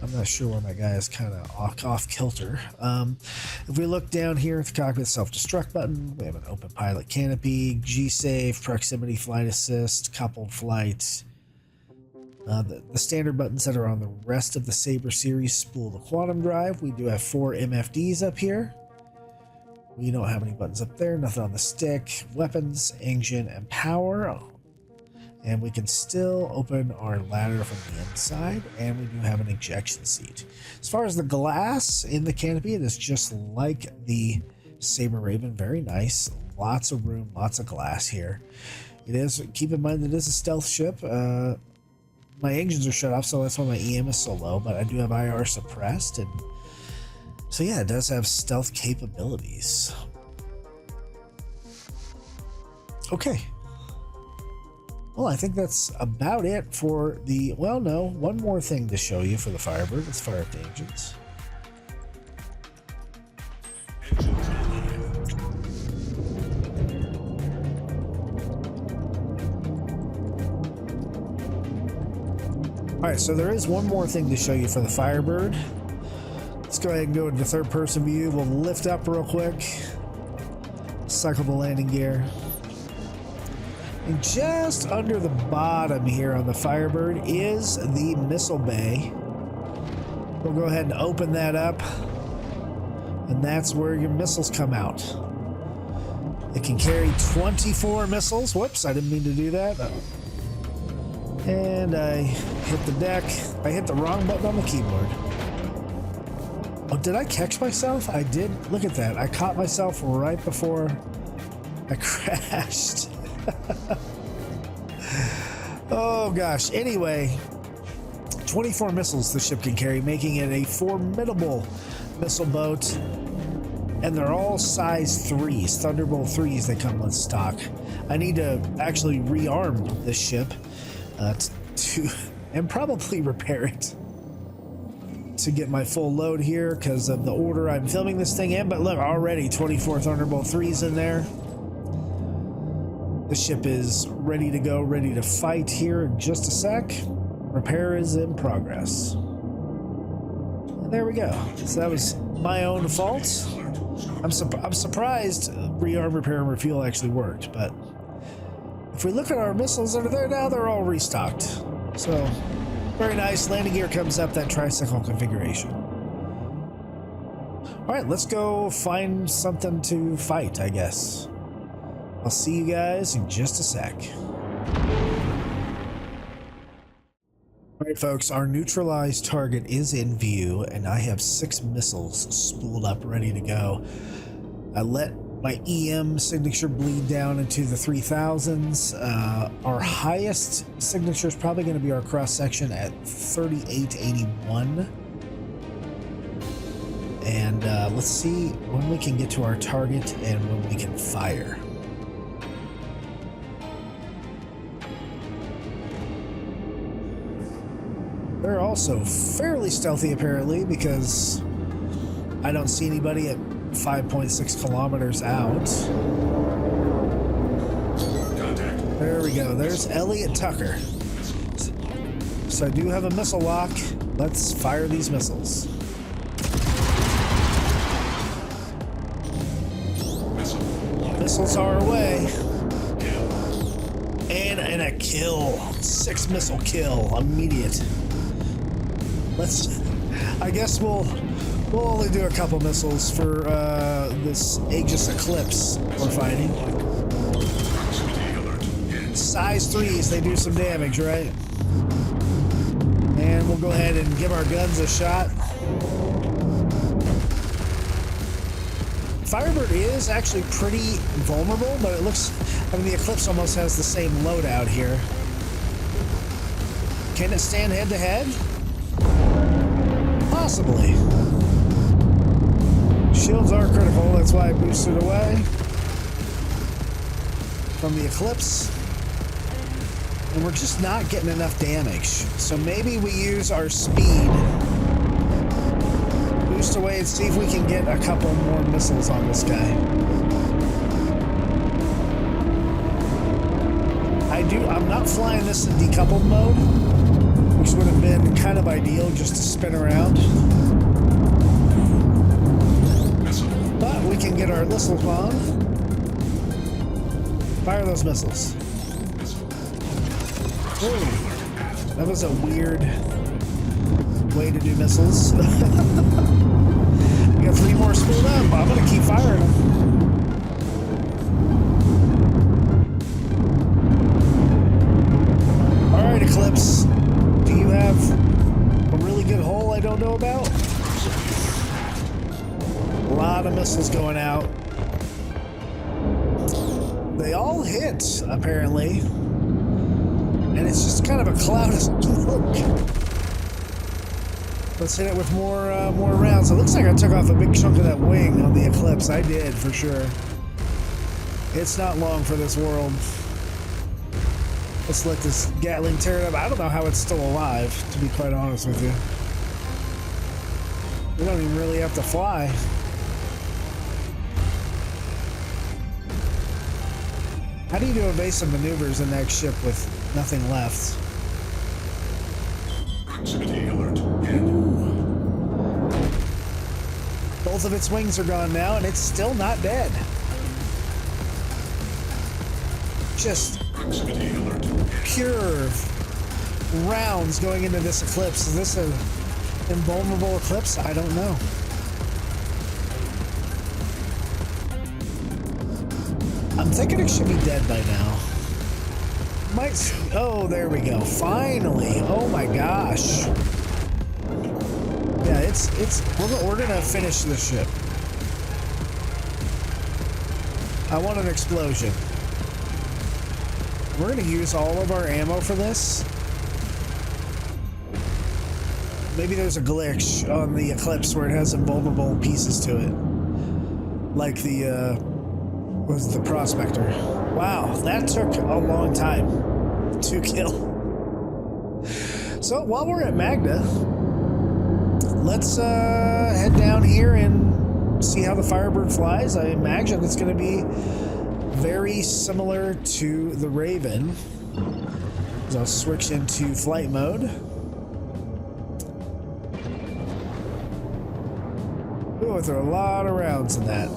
I'm not sure where my guy is kind of off kilter. If we look down here at the cockpit self-destruct button, we have an open pilot canopy, G-Save, proximity flight assist, coupled flight. The standard buttons that are on the rest of the Sabre series spool the quantum drive. We do have 4 MFDs up here. We don't have any buttons up there, nothing on the stick. Weapons, engine, and power. And we can still open our ladder from the inside, and we do have an ejection seat. As far as the glass in the canopy, it is just like the Sabre Raven. Very nice. Lots of room, lots of glass here. It is, keep in mind, it is a stealth ship. My engines are shut off, so that's why my EM is so low, but I do have IR suppressed, and so yeah, it does have stealth capabilities. Okay. Well, I think that's about it for the... Well, no, one more thing to show you for the Firebird. Let's fire up the engines. Engines online. Alright, so there is one more thing to show you for the Firebird. Let's go ahead and go into third-person view. We'll lift up real quick. Cycle the landing gear. And just under the bottom here on the Firebird is the missile bay. We'll go ahead and open that up. And that's where your missiles come out. It can carry 24 missiles. Whoops, I didn't mean to do that. And I hit the deck. I hit the wrong button on the keyboard. Oh, did I catch myself? I did. Look at that. I caught myself right before I crashed. Oh gosh. Anyway, 24 missiles the ship can carry, making it a formidable missile boat. And they're all size 3s, Thunderbolt 3s. They come with stock. I need to actually rearm this ship and probably repair it to get my full load here because of the order I'm filming this thing in. But look, already 24 Thunderbolt 3s in there. The ship is ready to go, ready to fight here in just a sec. Repair is in progress. And there we go. So that was my own fault. I'm surprised rearm, repair, and refuel actually worked, but if we look at our missiles that are there now, they're all restocked. So very nice. Landing gear comes up, that tricycle configuration. All right, let's go find something to fight, I guess. I'll see you guys in just a sec. All right, folks, our neutralized target is in view, and I have 6 missiles spooled up, ready to go. I let my EM signature bleed down into the 3000s. Our highest signature is probably going to be our cross section at 3881. And let's see when we can get to our target and when we can fire. They're also fairly stealthy apparently, because I don't see anybody at 5.6 kilometers out. Contact. There we go. There's Elliot Tucker. So I do have a missile lock. Let's fire these missiles. Missiles are away. And a kill. 6 missile kill. Immediate. I guess we'll only do a couple missiles for this Aegis Eclipse we're fighting. Size 3s, they do some damage, right? And we'll go ahead and give our guns a shot. Firebird is actually pretty vulnerable, but it looks, I mean, the Eclipse almost has the same loadout here. Can it stand head to head? Possibly. Shields are critical, that's why I boosted away from the Eclipse. And we're just not getting enough damage. So maybe we use our speed, boost away, and see if we can get a couple more missiles on this guy. I'm not flying this in decoupled mode, which would have been kind of ideal just to spin around. But we can get our missiles on. Fire those missiles. Ooh, that was a weird way to do missiles. We got 3 more spooled up. I'm gonna keep firing them. Alright, Eclipse. Do you have a really good hole I don't know about? A lot of missiles going out. They all hit, apparently. And it's just kind of a cloud of smoke. Let's hit it with more rounds. It looks like I took off a big chunk of that wing on the Eclipse. I did, for sure. It's not long for this world. Let's let this Gatling tear it up. I don't know how it's still alive, to be quite honest with you. We don't even really have to fly. How do you do evasive maneuvers in that ship with nothing left? Proximity alert. Both of its wings are gone now, and it's still not dead. Just Proximity alert. pure rounds going into this Eclipse. Is this an invulnerable Eclipse? I don't know. I'm thinking it should be dead by now. Oh, there we go. Finally. Oh my gosh. Yeah, we're gonna finish this ship. I want an explosion. We're gonna use all of our ammo for this. Maybe there's a glitch on the Eclipse where it has invulnerable pieces to it. Like the, was the Prospector. Wow, that took a long time to kill. So while we're at Magda, let's head down here and see how the Firebird flies. I imagine it's going to be very similar to the Raven. So I'll switch into flight mode. Ooh, there are a lot of rounds in that.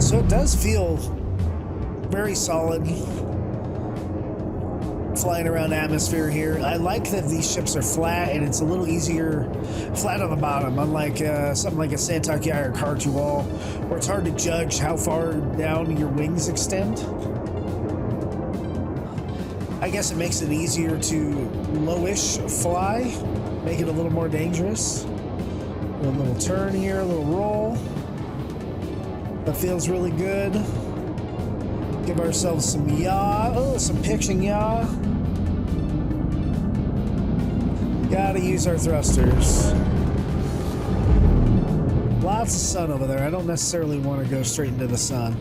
So it does feel very solid flying around atmosphere here. I like that these ships are flat and it's a little easier flat on the bottom, unlike something like a Santakia or Cartual, where it's hard to judge how far down your wings extend. I guess it makes it easier to lowish fly, make it a little more dangerous. A little turn here, a little roll. That feels really good. Give ourselves some yaw. Oh, some pitching yaw. Gotta use our thrusters. Lots of sun over there. I don't necessarily want to go straight into the sun.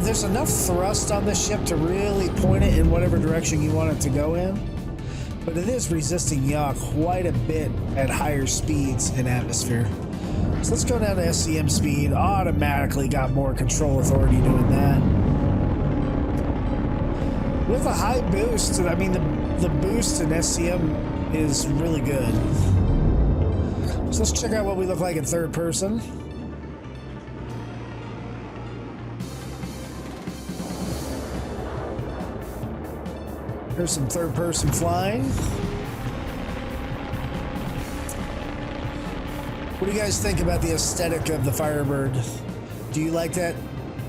there's enough thrust on this ship to really point it in whatever direction you want it to go in, but it is resisting yaw quite a bit at higher speeds in atmosphere. So let's go down to SCM speed. Automatically got more control authority doing that. With a high boost, I mean, the boost in SCM is really good. So let's check out what we look like in third person. Here's some third person flying. What do you guys think about the aesthetic of the Firebird? Do you like that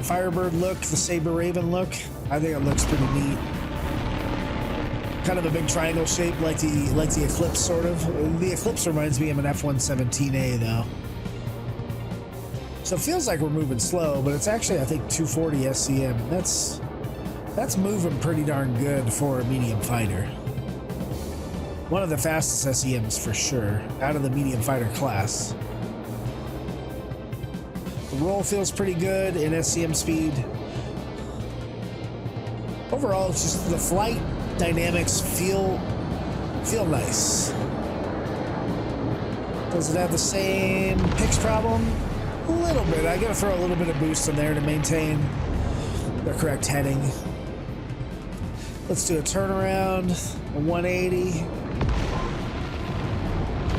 Firebird look, the Sabre Raven look? I think it looks pretty neat. Kind of a big triangle shape, like the Eclipse, sort of. The Eclipse reminds me of an F-117A, though. So it feels like we're moving slow, but it's actually, I think, 240 SCM. That's moving pretty darn good for a medium fighter. One of the fastest SCMs for sure, out of the medium fighter class. The roll feels pretty good in SCM speed. Overall, it's just the flight dynamics feel nice. Does it have the same pitch problem? A little bit. I gotta throw a little bit of boost in there to maintain the correct heading. Let's do a turnaround, a 180.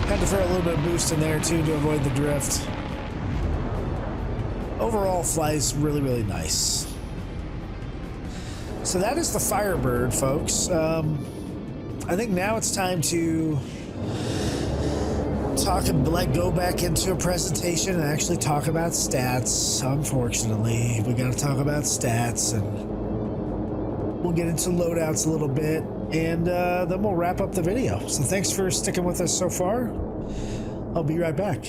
Had to throw a little bit of boost in there too to avoid the drift. Overall, flies really, really nice. So that is the Firebird, folks. I think now it's time to go back into a presentation and actually talk about stats. Unfortunately, we got to talk about stats, and we'll get into loadouts a little bit, and then we'll wrap up the video. So thanks for sticking with us so far. I'll be right back.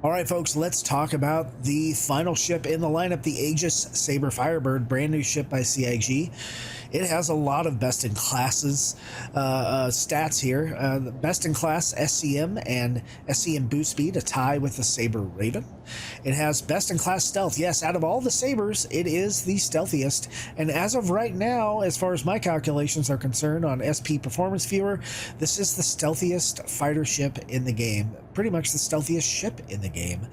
All right, folks, let's talk about the final ship in the lineup, the Aegis Sabre Firebird, brand new ship by CIG. It has a lot of best-in-classes stats here. Best-in-class SCM and SCM boost speed, a tie with the Sabre Raven. It has best-in-class stealth. Yes, out of all the Sabres, it is the stealthiest. And as of right now, as far as my calculations are concerned on SP Performance Viewer, this is the stealthiest fighter ship in the game. Pretty much the stealthiest ship in the game.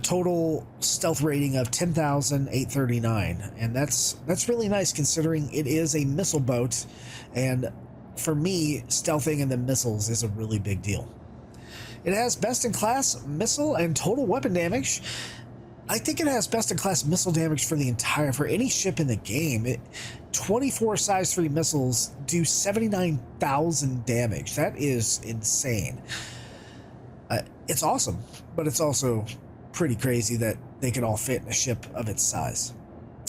Total stealth rating of 10,839, and that's really nice considering it is a missile boat, and for me, stealthing in the missiles is a really big deal. It has best-in-class missile and total weapon damage. I think it has best-in-class missile damage for any ship in the game. 24 size 3 missiles do 79,000 damage. That is insane. It's awesome, but it's also pretty crazy that they could all fit in a ship of its size.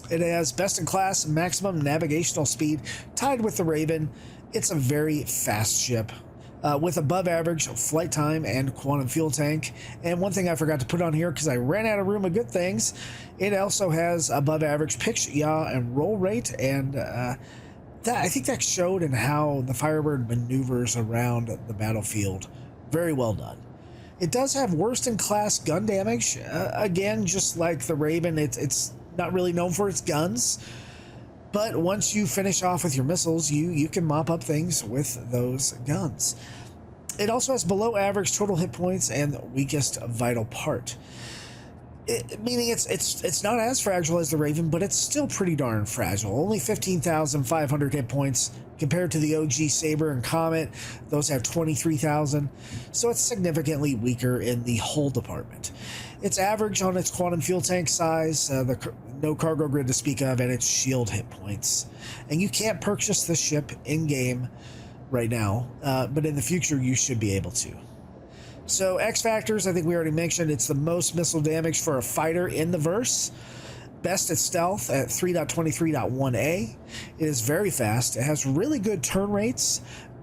It has best-in-class maximum navigational speed, tied with the Raven. It's a very fast ship with above average flight time and quantum fuel tank. And one thing I forgot to put on here because I ran out of room of good things, it also has above average pitch, yaw, and roll rate. And I think that showed in how the Firebird maneuvers around the battlefield. Very well done. It does have worst-in-class gun damage. Again, just like the Raven, it's not really known for its guns. But once you finish off with your missiles, you can mop up things with those guns. It also has below-average total hit points and weakest vital part. Meaning it's not as fragile as the Raven, but it's still pretty darn fragile. Only 15,500 hit points compared to the OG Sabre and Comet. Those have 23,000, so it's significantly weaker in the hull department. It's average on its quantum fuel tank size, no cargo grid to speak of, and its shield hit points. And you can't purchase this ship in-game right now, but in the future you should be able to. So X factors, I think we already mentioned, it's the most missile damage for a fighter in the verse. Best at stealth at 3.23.1a. It is very fast. It has really good turn rates,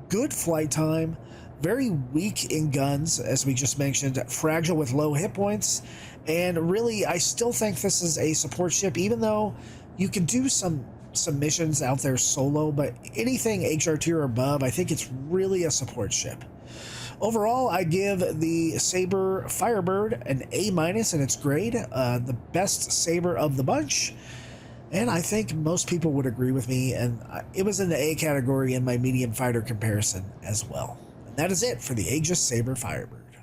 good flight time, very weak in guns, as we just mentioned, fragile with low hit points. And really, I still think this is a support ship, even though you can do some missions out there solo, but anything HR tier or above, I think it's really a support ship. Overall, I give the Sabre Firebird an A- in its grade, the best Sabre of the bunch. And I think most people would agree with me, and it was in the A category in my medium fighter comparison as well. And that is it for the Aegis Sabre Firebird.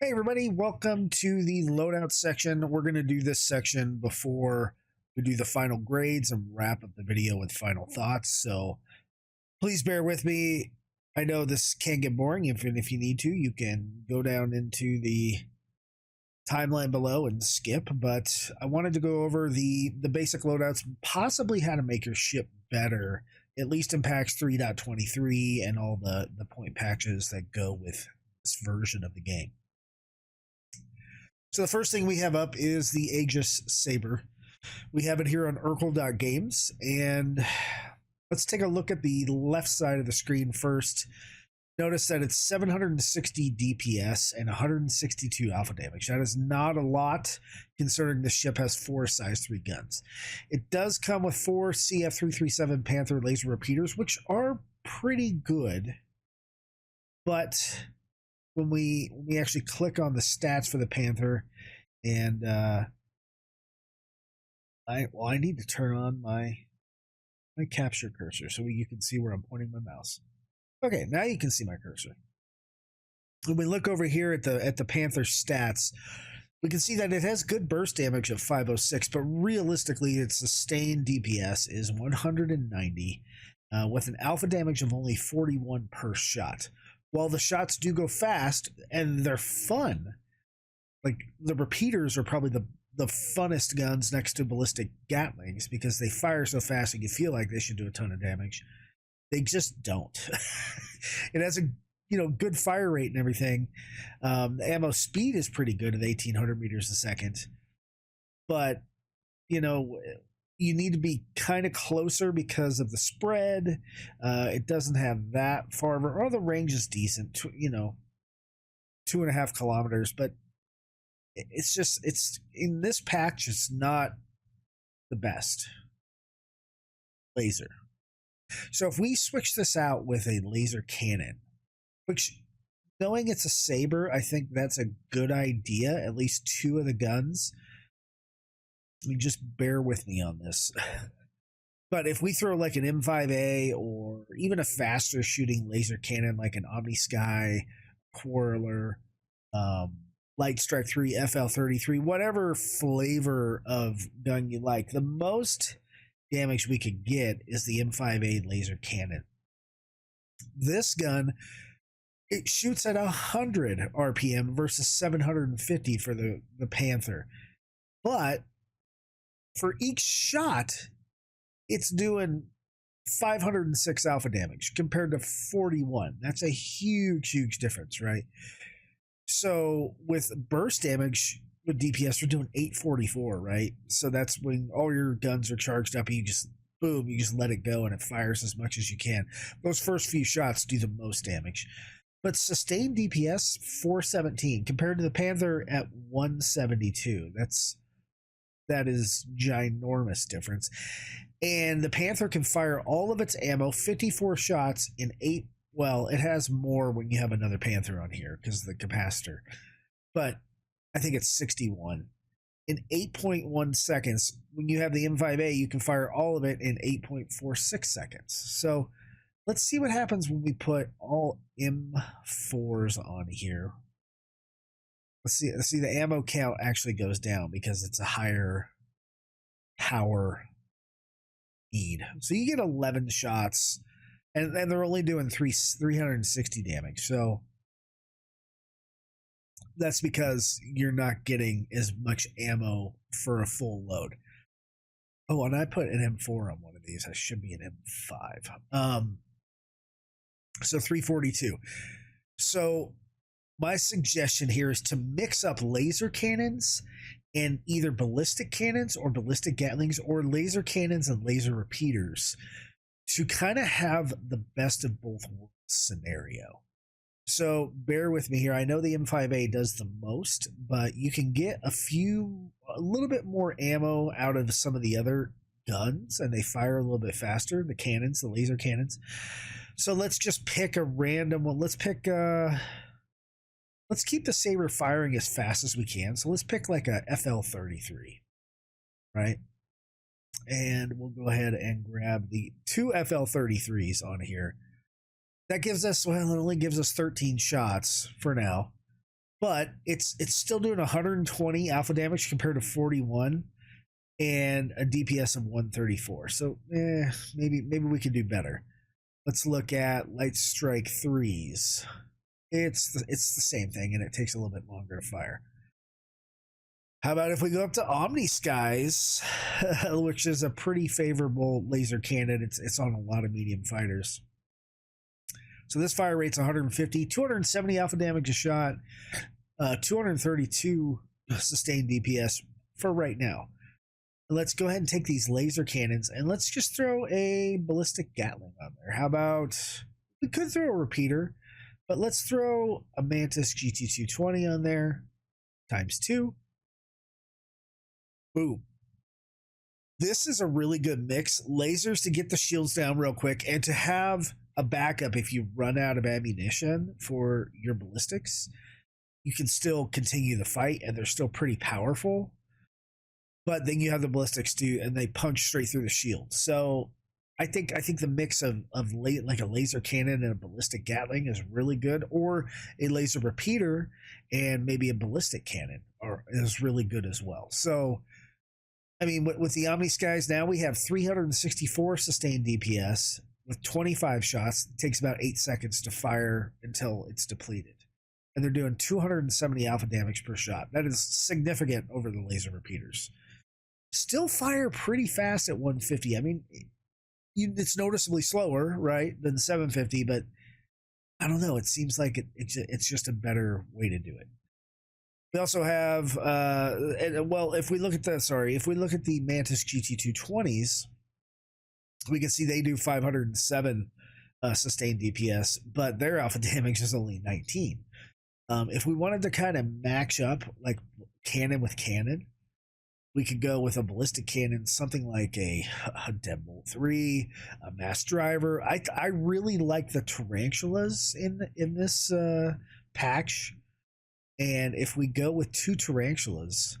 Hey everybody, welcome to the loadout section. We're going to do this section before we do the final grades and wrap up the video with final thoughts. So please bear with me. I know this can get boring. If you need to, you can go down into the timeline below and skip, but I wanted to go over the basic loadouts, possibly how to make your ship better, at least in packs 3.23 and all the point patches that go with this version of the game. So the first thing we have up is the Aegis Sabre. We have it here on Urkel.games, and let's take a look at the left side of the screen first. Notice that it's 760 DPS and 162 alpha damage. That is not a lot, considering the ship has 4 size 3 guns. It does come with 4 CF337 Panther laser repeaters, which are pretty good. But when we actually click on the stats for the Panther, and I need to turn on my capture cursor so you can see where I'm pointing my mouse. Okay, now you can see my cursor. When we look over here at the Panther stats, we can see that it has good burst damage of 506, but realistically, its sustained DPS is 190, with an alpha damage of only 41 per shot. While the shots do go fast and they're fun, like the repeaters are probably the funnest guns next to ballistic gatlings because they fire so fast and you feel like they should do a ton of damage. They just don't. It has a good fire rate and everything. The ammo speed is pretty good at 1,800 meters a second, but you need to be kind of closer because of the spread. It doesn't have that far, or the range is decent. 2.5 kilometers, but it's in this patch. It's not the best laser. So if we switch this out with a laser cannon, which, knowing it's a Sabre, I think that's a good idea, at least 2 of the guns. I mean, just bear with me on this. But if we throw like an M5A or even a faster shooting laser cannon like an Omni Sky, Quarreler, Light Strike 3, FL33, whatever flavor of gun you like, the most damage we could get is the M5A laser cannon. This gun, it shoots at 100 RPM versus 750 for the Panther, but for each shot it's doing 506 alpha damage compared to 41. That's a huge difference, right? So with burst damage with DPS, we're doing 844, right? So that's when all your guns are charged up and you just let it go and it fires as much as you can. Those first few shots do the most damage. But sustained DPS 417 compared to the Panther at 172. That is ginormous difference. And the Panther can fire all of its ammo, 54 shots in 8. Well, it has more when you have another Panther on here because of the capacitor. But I think it's 61 in 8.1 seconds. When you have the M5A, you can fire all of it in 8.46 seconds. So let's see what happens when we put all M4s on here. Let's see. The ammo count actually goes down because it's a higher power need. So you get 11 shots, and they're only doing 360 damage. So that's because you're not getting as much ammo for a full load. Oh, and I put an M4 on one of these. I should be an M5. So 342. So my suggestion here is to mix up laser cannons and either ballistic cannons or ballistic gatlings, or laser cannons and laser repeaters, to kind of have the best of both worlds scenario. So bear with me here. I know the M5A does the most, but you can get a little bit more ammo out of some of the other guns, and they fire a little bit faster, the cannons, the laser cannons. So let's just pick a random one. Let's pick let's keep the Sabre firing as fast as we can. So let's pick like a FL33, right? And we'll go ahead and grab the 2 FL33s on here. That gives us, well, it only gives us 13 shots for now, but it's still doing 120 alpha damage compared to 41 and a DPS of 134. So maybe we could do better. Let's look at Light Strike 3s. It's the same thing, and it takes a little bit longer to fire. How about if we go up to Omni Skies, which is a pretty favorable laser cannon. It's on a lot of medium fighters. So this fire rate's 150, 270 alpha damage a shot, 232 sustained DPS for right now. Let's go ahead and take these laser cannons and let's just throw a ballistic Gatling on there. How about, we could throw a repeater, but let's throw a Mantis GT220 on there times 2. Boom. This is a really good mix. Lasers to get the shields down real quick and to have a backup if you run out of ammunition for your ballistics. You can still continue the fight and they're still pretty powerful. But then you have the ballistics too, and they punch straight through the shield. So I think the mix of like a laser cannon and a ballistic Gatling is really good, or a laser repeater and maybe a ballistic cannon is really good as well. So I mean, with the Omni Skies now, we have 364 sustained DPS with 25 shots. It takes about 8 seconds to fire until it's depleted. And they're doing 270 alpha damage per shot. That is significant over the laser repeaters. Still fire pretty fast at 150. I mean, it's noticeably slower, right, than 750, but I don't know. It seems like it's just a better way to do it. We also have, if we look at the Mantis GT220s, we can see they do 507 sustained DPS, but their alpha damage is only 19. If we wanted to kind of match up like cannon with cannon, we could go with a ballistic cannon, something like a Deadbolt 3, a Mass Driver. I really like the tarantulas in this patch. And if we go with 2 tarantulas,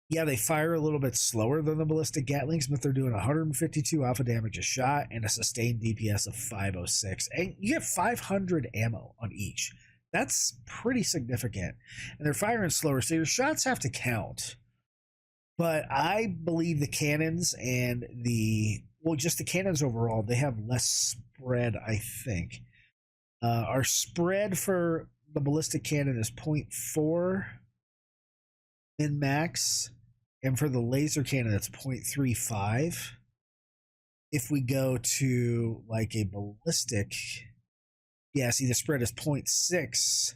yeah, they fire a little bit slower than the ballistic Gatlings, but they're doing 152 alpha damage a shot and a sustained DPS of 506. And you get 500 ammo on each. That's pretty significant. And they're firing slower, so your shots have to count. But I believe the cannons and just the cannons overall, they have less spread, I think. Our spread for the ballistic cannon is 0.4 in max, and for the laser cannon it's 0.35. If we go to like a ballistic, yeah, see the spread is 0.6,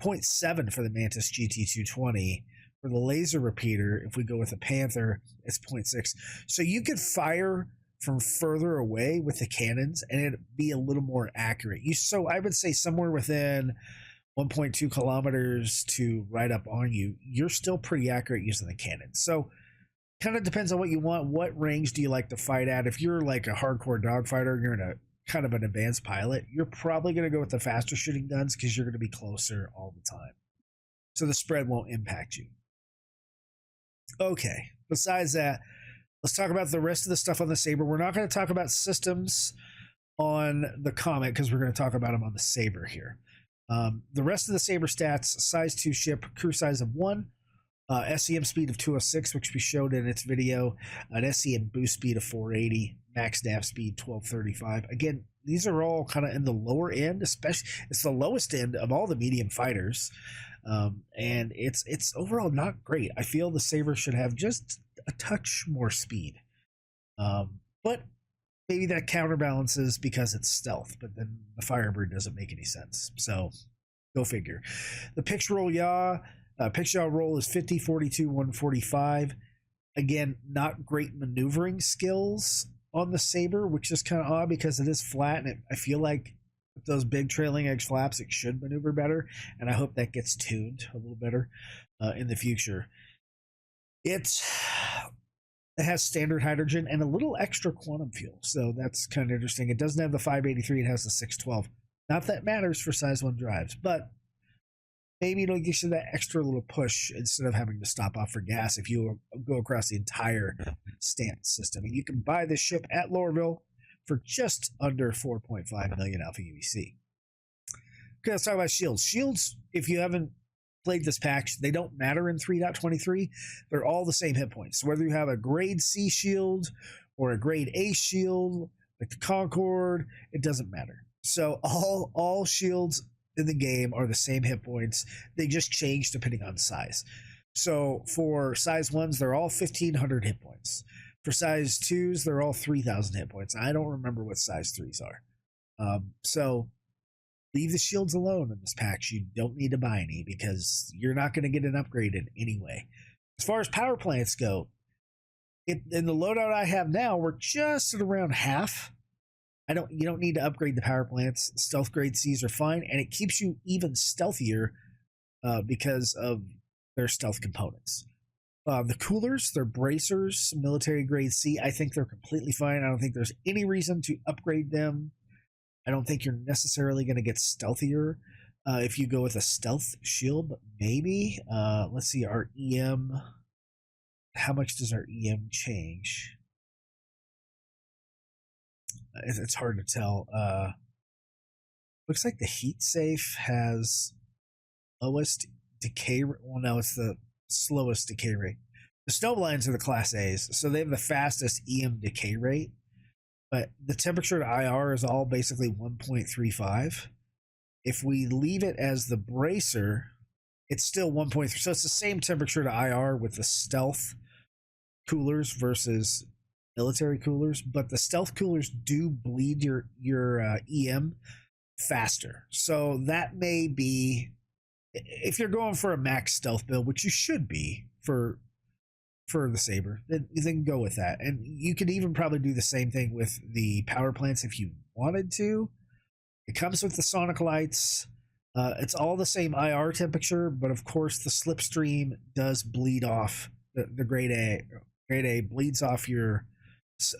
0.7 for the Mantis GT220. For the laser repeater, if we go with a Panther, it's 0.6. So you could fire from further away with the cannons and it'd be a little more accurate. So I would say somewhere within 1.2 kilometers to right up on you, you're still pretty accurate using the cannon. So kind of depends on what you want. What range do you like to fight at? If you're like a hardcore dogfighter, you're in a kind of an advanced pilot, you're probably going to go with the faster shooting guns because you're going to be closer all the time. So the spread won't impact you. Okay, besides that, let's talk about the rest of the stuff on the Sabre. We're not going to talk about systems on the Comet because we're going to talk about them on the Sabre here. The rest of the Sabre stats: size 2 ship, crew size of 1, SEM speed of 206, which we showed in its video, an SEM boost speed of 480, max nav speed 1235. Again, these are all kind of in the lower end, especially it's the lowest end of all the medium fighters. And it's overall not great. I feel the Sabre should have just a touch more speed. But maybe that counterbalances because it's stealth, but then the Firebird doesn't make any sense. So go figure. The pitch roll yaw, pitch yaw roll is 50, 42, 145. Again, not great maneuvering skills on the Sabre, which is kind of odd because it is flat, and I feel like with those big trailing edge flaps, it should maneuver better, and I hope that gets tuned a little better in the future. It has standard hydrogen and a little extra quantum fuel, so that's kind of interesting. It doesn't have the 583, it has the 612. Not that matters for size 1 drives, but maybe it'll get you that extra little push instead of having to stop off for gas if you go across the entire stance system. And you can buy this ship at Lorville for just under 4.5 million alpha UEC. Okay, let's talk about shields. Shields, if you haven't played this pack, they don't matter in 3.23. They're all the same hit points. So whether you have a grade C shield or a grade A shield, like the Concorde, it doesn't matter. So all shields in the game are the same hit points. They just change depending on size. So for size 1s, they're all 1,500 hit points. For size 2s, they're all 3,000 hit points. I don't remember what size 3s are. So leave the shields alone in this pack. You don't need to buy any because you're not going to get an upgrade in anyway. As far as power plants go, in the loadout I have now, we're just at around half. You don't need to upgrade the power plants. Stealth grade Cs are fine, and it keeps you even stealthier because of their stealth components. The coolers, they're bracers, military grade C. I think they're completely fine. I don't think there's any reason to upgrade them. I don't think you're necessarily going to get stealthier if you go with a stealth shield, but maybe. Let's see, our EM. How much does our EM change? It's hard to tell. Looks like the heat safe has lowest decay. Well, no, it's the slowest decay rate. The snowblinds are the class A's, so they have the fastest EM decay rate. But the temperature to IR is all basically 1.35. If we leave it as the bracer, it's still 1.3. So it's the same temperature to IR with the stealth coolers versus military coolers, but the stealth coolers do bleed your EM faster. So that may be, if you're going for a max stealth build, which you should be for the Sabre, then go with that. And you could even probably do the same thing with the power plants if you wanted to. It comes with the sonic lights. It's all the same IR temperature, but of course the slipstream does bleed off the grade A. Grade A bleeds off your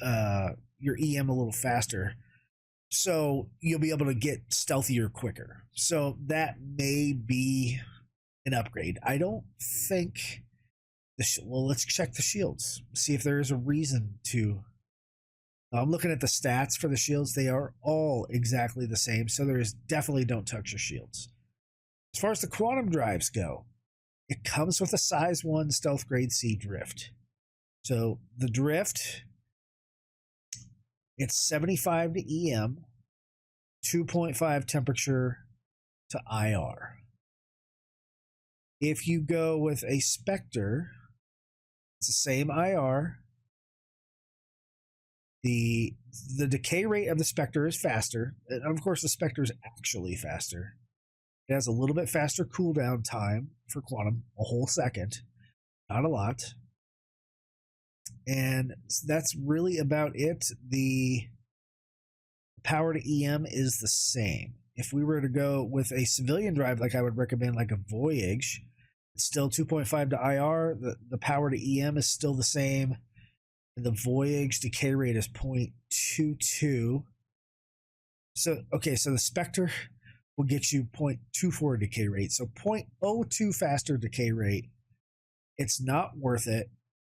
EM a little faster, so you'll be able to get stealthier quicker. So that may be an upgrade. I don't think well, let's check the shields, see if there is a reason to. I'm looking at the stats for the shields. They are all exactly the same, so there is definitely don't touch your shields. As far as the quantum drives go, it comes with a size 1 stealth grade C drift. So the drift, it's 75 to EM, 2.5 temperature to IR. If you go with a Spectre, it's the same IR. The decay rate of the Spectre is faster. And of course, the Spectre is actually faster. It has a little bit faster cooldown time for quantum, a whole second, not a lot. And that's really about it. The power to EM is the same. If we were to go with a civilian drive, like I would recommend, like a Voyage, it's still 2.5 to IR. The power to EM is still the same. And the Voyage decay rate is 0.22. So, okay, so the Spectre will get you 0.24 decay rate. So 0.02 faster decay rate. It's not worth it.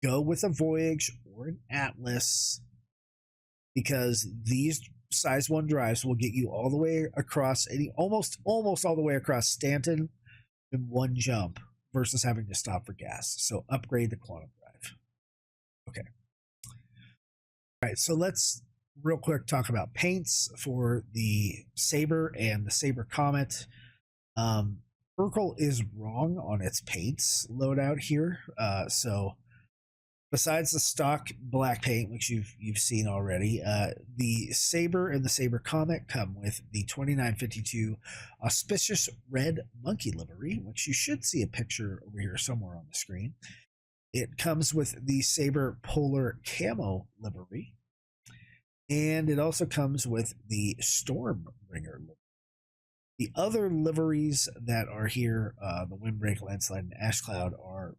Go with a Voyage or an Atlas, because these size 1 drives will get you all the way across, almost all the way across Stanton in one jump versus having to stop for gas. So upgrade the quantum drive. Okay. All right, so let's real quick talk about paints for the Sabre and the Sabre Comet. Urkel is wrong on its paints loadout here. So besides the stock black paint, which you've seen already, the Sabre and the Sabre Comet come with the 2952 auspicious red monkey livery, which you should see a picture over here somewhere on the screen. It comes with the Sabre Polar Camo livery, and it also comes with the Stormbringer livery. The other liveries that are here, the Windbreak, Landslide, and Ash Cloud, are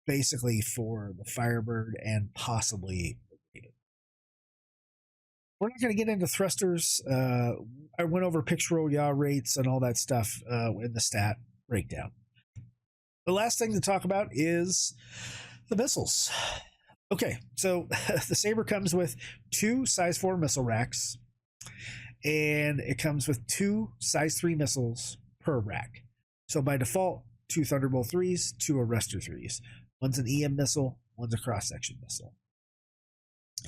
basically for the Firebird and possibly the Greycat. We're not going to get into thrusters. I went over picture roll yaw rates and all that stuff in the stat. breakdown. The last thing to talk about is the missiles. Okay, so the Sabre comes with 2 size 4 missile racks, and it comes with 2 size 3 missiles per rack. So by default, 2 Thunderbolt 3s, 2 Arrestor 3s. One's an EM missile, one's a cross-section missile.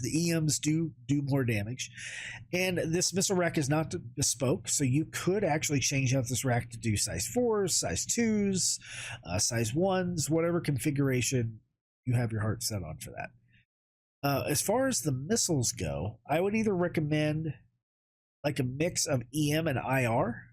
The EMs do more damage, and this missile rack is not bespoke, so you could actually change out this rack to do size 4s, size 2s, size 1s, whatever configuration you have your heart set on for that. As far as the missiles go, I would either recommend like a mix of EM and IR,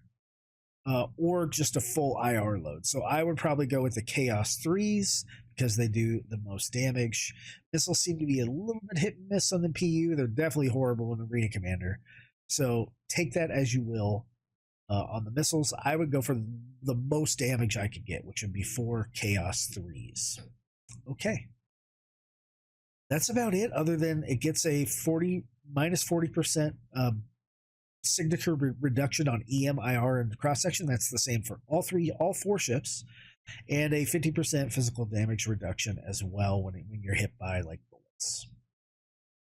or just a full IR load. So I would probably go with the Chaos 3s because they do the most damage. Missiles seem to be a little bit hit and miss on the PU. They're definitely horrible in Arena Commander. So take that as you will. On the missiles, I would go for the most damage I could get, which would be 4 Chaos 3s. Okay. That's about it, other than it gets a minus 40% signature reduction on EM, IR, and cross section. That's the same for all 4 ships, and a 50% physical damage reduction as well when you're hit by like bullets.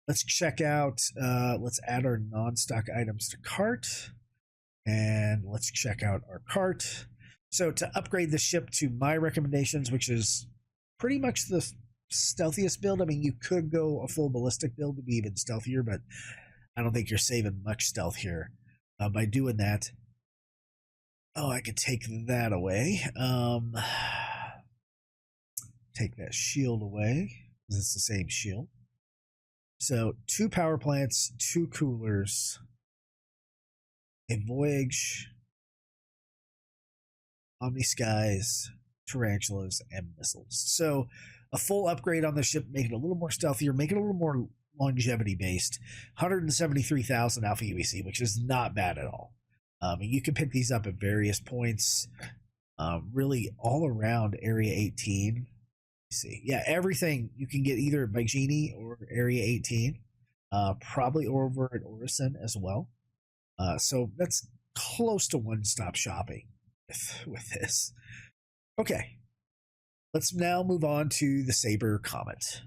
Let's check out. Let's add our non-stock items to cart, and let's check out our cart. So to upgrade the ship to my recommendations, which is pretty much the stealthiest build. I mean, you could go a full ballistic build to be even stealthier, but I don't think you're saving much stealth here by doing that. Oh, I could take that away. Take that shield away because it's the same shield. So 2 power plants, 2 coolers, a Voyage, Omni Skies, Tarantulas, and missiles. So a full upgrade on the ship, make it a little more stealthier, make it a little more longevity based. 173,000 alpha UEC, which is not bad at all. You can pick these up at various points, really all around Area 18. See, yeah, everything you can get either by Genie or Area 18, probably over at Orison as well. So that's close to one-stop shopping with this. Okay, let's now move on to the Sabre Comet.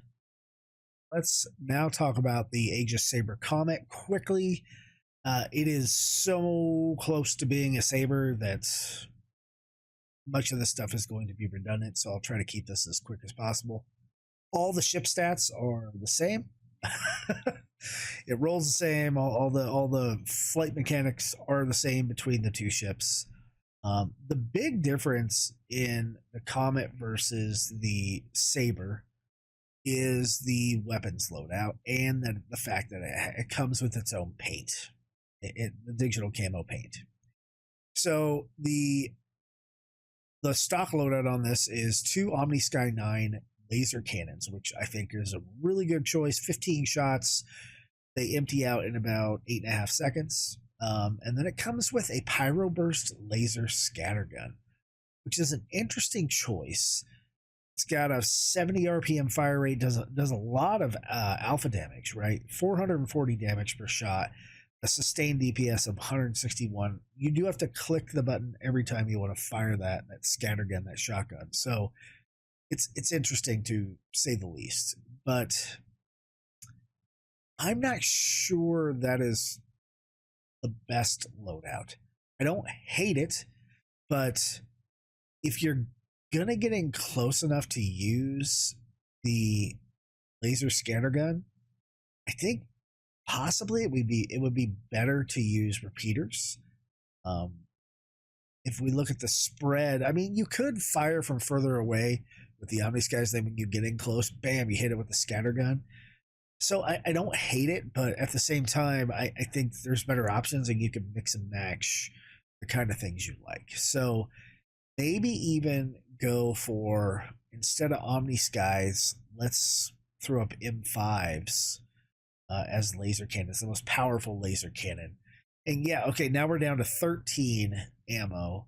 Let's now talk about the Aegis Sabre Comet quickly. It is so close to being a Sabre that much of this stuff is going to be redundant, so I'll try to keep this as quick as possible. All the ship stats are the same. It rolls the same. All the flight mechanics are the same between the 2 ships. The big difference in the Comet versus the Sabre is the weapons loadout and the fact that it comes with its own paint, the digital camo paint. So the stock loadout on this is 2 Omni Sky 9 laser cannons, which I think is a really good choice. 15 shots. They empty out in about 8.5 seconds. And then it comes with a Pyro Burst laser scattergun, which is an interesting choice. It's got a 70 RPM fire rate, does a lot of alpha damage, right? 440 damage per shot, a sustained DPS of 161. You do have to click the button every time you want to fire that scattergun, that shotgun. So it's interesting to say the least, but I'm not sure that is the best loadout. I don't hate it, but if you're gonna get in close enough to use the laser scattergun, I think possibly it would be better to use repeaters. If we look at the spread, I mean, you could fire from further away with the Omni Skies, then when you get in close, bam, you hit it with the scattergun. So I don't hate it, but at the same time, I think there's better options and you can mix and match the kind of things you like. So maybe even go for, instead of Omni Skies, let's throw up M5s as laser cannons, the most powerful laser cannon. And yeah, okay, now we're down to 13 ammo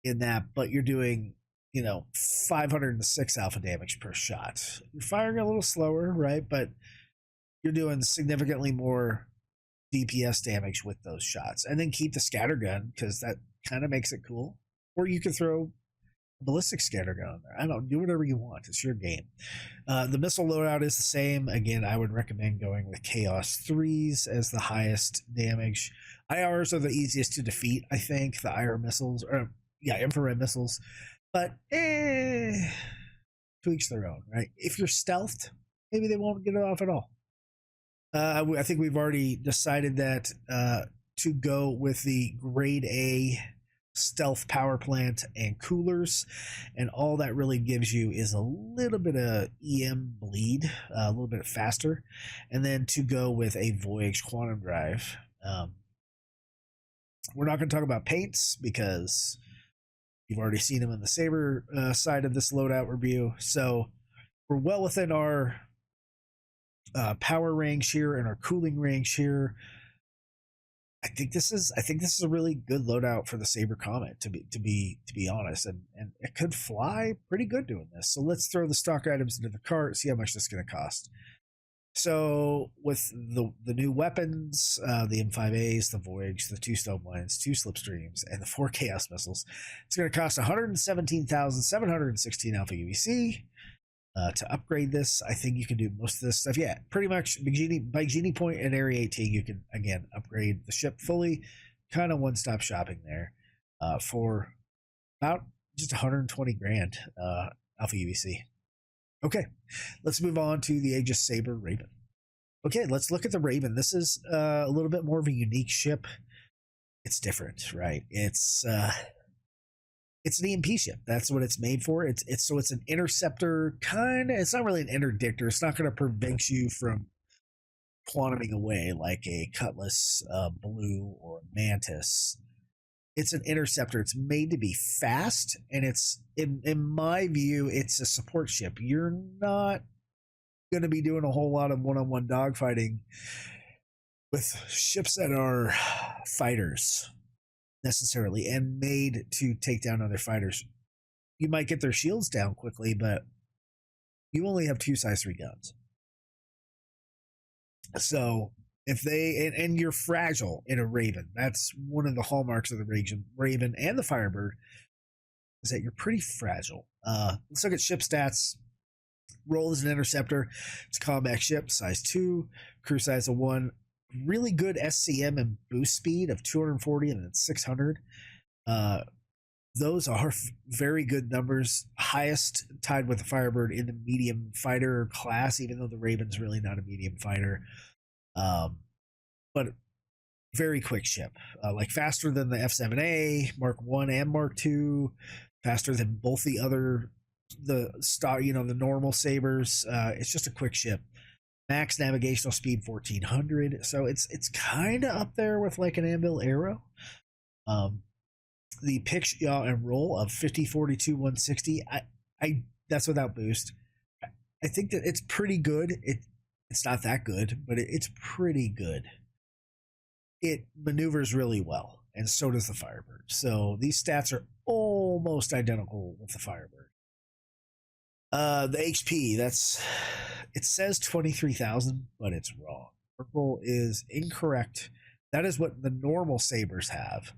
in that, but you're doing, 506 alpha damage per shot. You're firing a little slower, right? But you're doing significantly more DPS damage with those shots. And then keep the scattergun because that kind of makes it cool. or you can throw a ballistic scatter gun on there. I don't do whatever you want. It's your game. The missile loadout is the same. Again, I would recommend going with Chaos 3s as the highest damage. IRs are the easiest to defeat, I think. The IR missiles, or yeah, infrared missiles. But to each their own, right? If you're stealthed, maybe they won't get it off at all. I think we've already decided that to go with the grade A stealth power plant and coolers, and all that really gives you is a little bit of EM bleed, a little bit faster, and then to go with a Voyage quantum drive. We're not going to talk about paints because you've already seen them in the Sabre side of this loadout review, so we're well within our power range here and our cooling range here. I think this is a really good loadout for the Sabre Comet, to be honest, and it could fly pretty good doing this. So let's throw the stock items into the cart, see how much this is going to cost. So with the new weapons, the M5As, the Voyage, the 2 Stoneblades, 2 Slipstreams, and the 4 Chaos missiles, it's going to cost 117,716 alpha UEC. To upgrade this, I think you can do most of this stuff. Yeah, pretty much by Genie Point and Area 18, you can, again, upgrade the ship fully. Kind of one-stop shopping there for about just 120 grand alpha UEC. Okay, let's move on to the Aegis Sabre Raven. Okay, let's look at the Raven. This is a little bit more of a unique ship. It's different, right? It's an EMP ship. That's what it's made for. It's an interceptor kind of. It's not really an interdictor. It's not going to prevent you from quantuming away like a Cutlass Blue or a Mantis. It's an interceptor. It's made to be fast, and it's in my view, it's a support ship. You're not going to be doing a whole lot of one-on-one dogfighting with ships that are fighters necessarily and made to take down other fighters. You might get their shields down quickly, but you only have 2 size 3 guns. So if they and you're fragile in a Raven, that's one of the hallmarks of the Raven and the Firebird, is that you're pretty fragile. Let's look at ship stats. Roll as an interceptor. It's a combat ship, size 2, crew size of 1. Really good SCM and boost speed of 240 and then 600. Those are very good numbers. Highest tied with the Firebird in the medium fighter class, even though the Raven's really not a medium fighter. But very quick ship, like faster than the F7A, Mark 1 and Mark 2, faster than both the normal Sabres. It's just a quick ship. Max navigational speed 1400, so it's kind of up there with like an Anvil Arrow. The pitch, yaw, and roll of 50, 42, 160. I that's without boost. I think that it's pretty good. It's not that good, but it's pretty good. It maneuvers really well, and so does the Firebird. So these stats are almost identical with the Firebird. The HP, it says 23,000, but it's wrong. Purple is incorrect. That is what the normal Sabres have.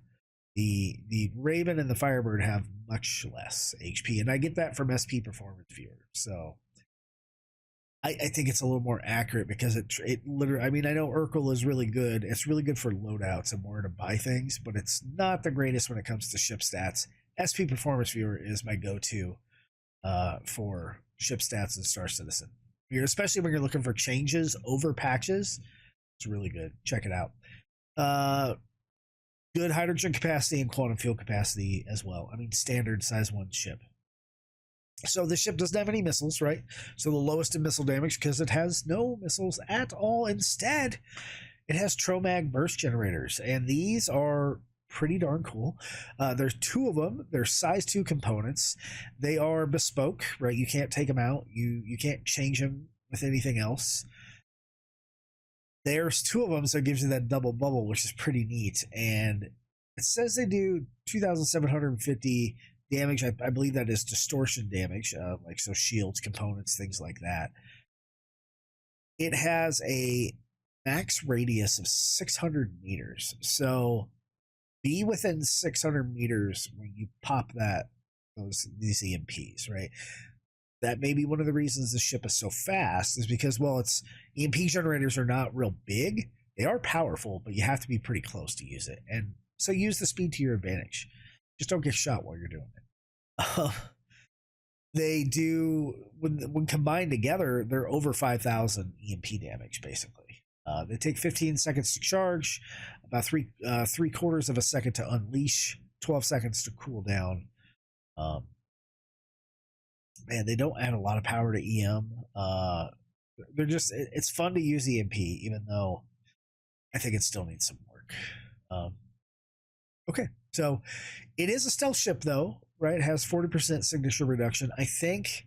The Raven and the Firebird have much less HP, and I get that from SP Performance Viewer. So I think it's a little more accurate because it literally. I mean, I know Urkel is really good. It's really good for loadouts and where to buy things, but it's not the greatest when it comes to ship stats. SP Performance Viewer is my go-to for ship stats and Star Citizen. Especially when you're looking for changes over patches. It's really good. Check it out. Good hydrogen capacity and quantum fuel capacity as well. I mean, standard size 1 ship. So this ship doesn't have any missiles, right? So the lowest in missile damage because it has no missiles at all. Instead, it has Tromag burst generators, and these are pretty darn cool. There's 2 of them. They're size 2 components. They are bespoke, right? You can't take them out. You can't change them with anything else. There's 2 of them, so it gives you that double bubble, which is pretty neat. And it says they do 2,750 damage. I believe that is distortion damage, like so shields, components, things like that. It has a max radius of 600 meters. So be within 600 meters when you pop these EMPs, right? That may be one of the reasons the ship is so fast, is because, well, its EMP generators are not real big. They are powerful, but you have to be pretty close to use it. And so use the speed to your advantage. Just don't get shot while you're doing it. They do, when combined together, they're over 5,000 EMP damage, basically. They take 15 seconds to charge, about three quarters of a second to unleash, 12 seconds to cool down. Man, they don't add a lot of power to EM. They're just, it's fun to use EMP, even though I think it still needs some work. Okay, so it is a stealth ship, though, right? It has 40% signature reduction. I think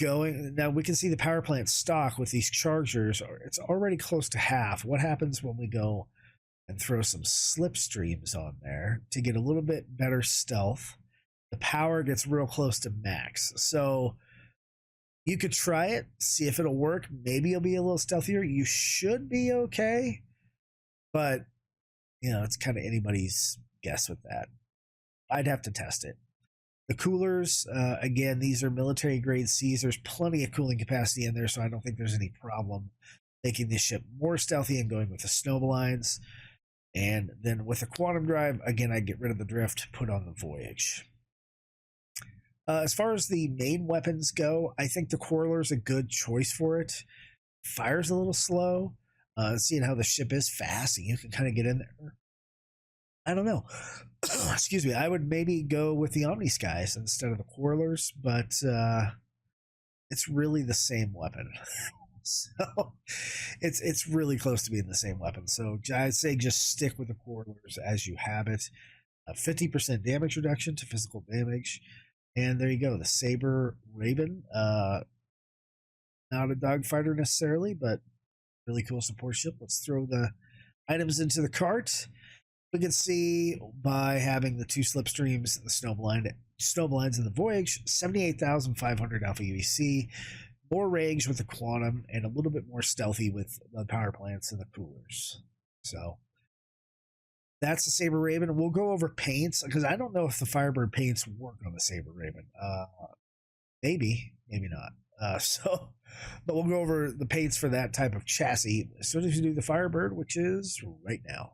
now we can see the power plant stock with these chargers. It's already close to half. What happens when we go and throw some slipstreams on there to get a little bit better stealth? The power gets real close to max. So you could try it, see if it'll work. Maybe you'll be a little stealthier. You should be okay, but it's kind of anybody's guess with that. I'd have to test it. The coolers, again, these are military grade Cs. There's plenty of cooling capacity in there, so I don't think there's any problem making this ship more stealthy and going with the snowbalines. And then with the quantum drive, again, I get rid of the drift, put on the voyage. As far as the main weapons go, I think the Quarreler is a good choice for it. Fires a little slow. Seeing how the ship is fast, and you can kind of get in there. I don't know. Excuse me. I would maybe go with the Omni Skies instead of the Quarrelers, but it's really the same weapon. So it's really close to being the same weapon. So I'd say just stick with the Quarrelers as you have it. 50% damage reduction to physical damage. And there you go. The Sabre Raven. Not a dogfighter necessarily, but really cool support ship. Let's throw the items into the cart. We can see by having the two slipstreams, the snowbalines in the voyage, 78,500 alpha UEC, more range with the quantum, and a little bit more stealthy with the power plants and the coolers. So that's the Sabre Raven. We'll go over paints, because I don't know if the Firebird paints work on the Sabre Raven. Maybe not. But we'll go over the paints for that type of chassis as soon as you do the Firebird, which is right now.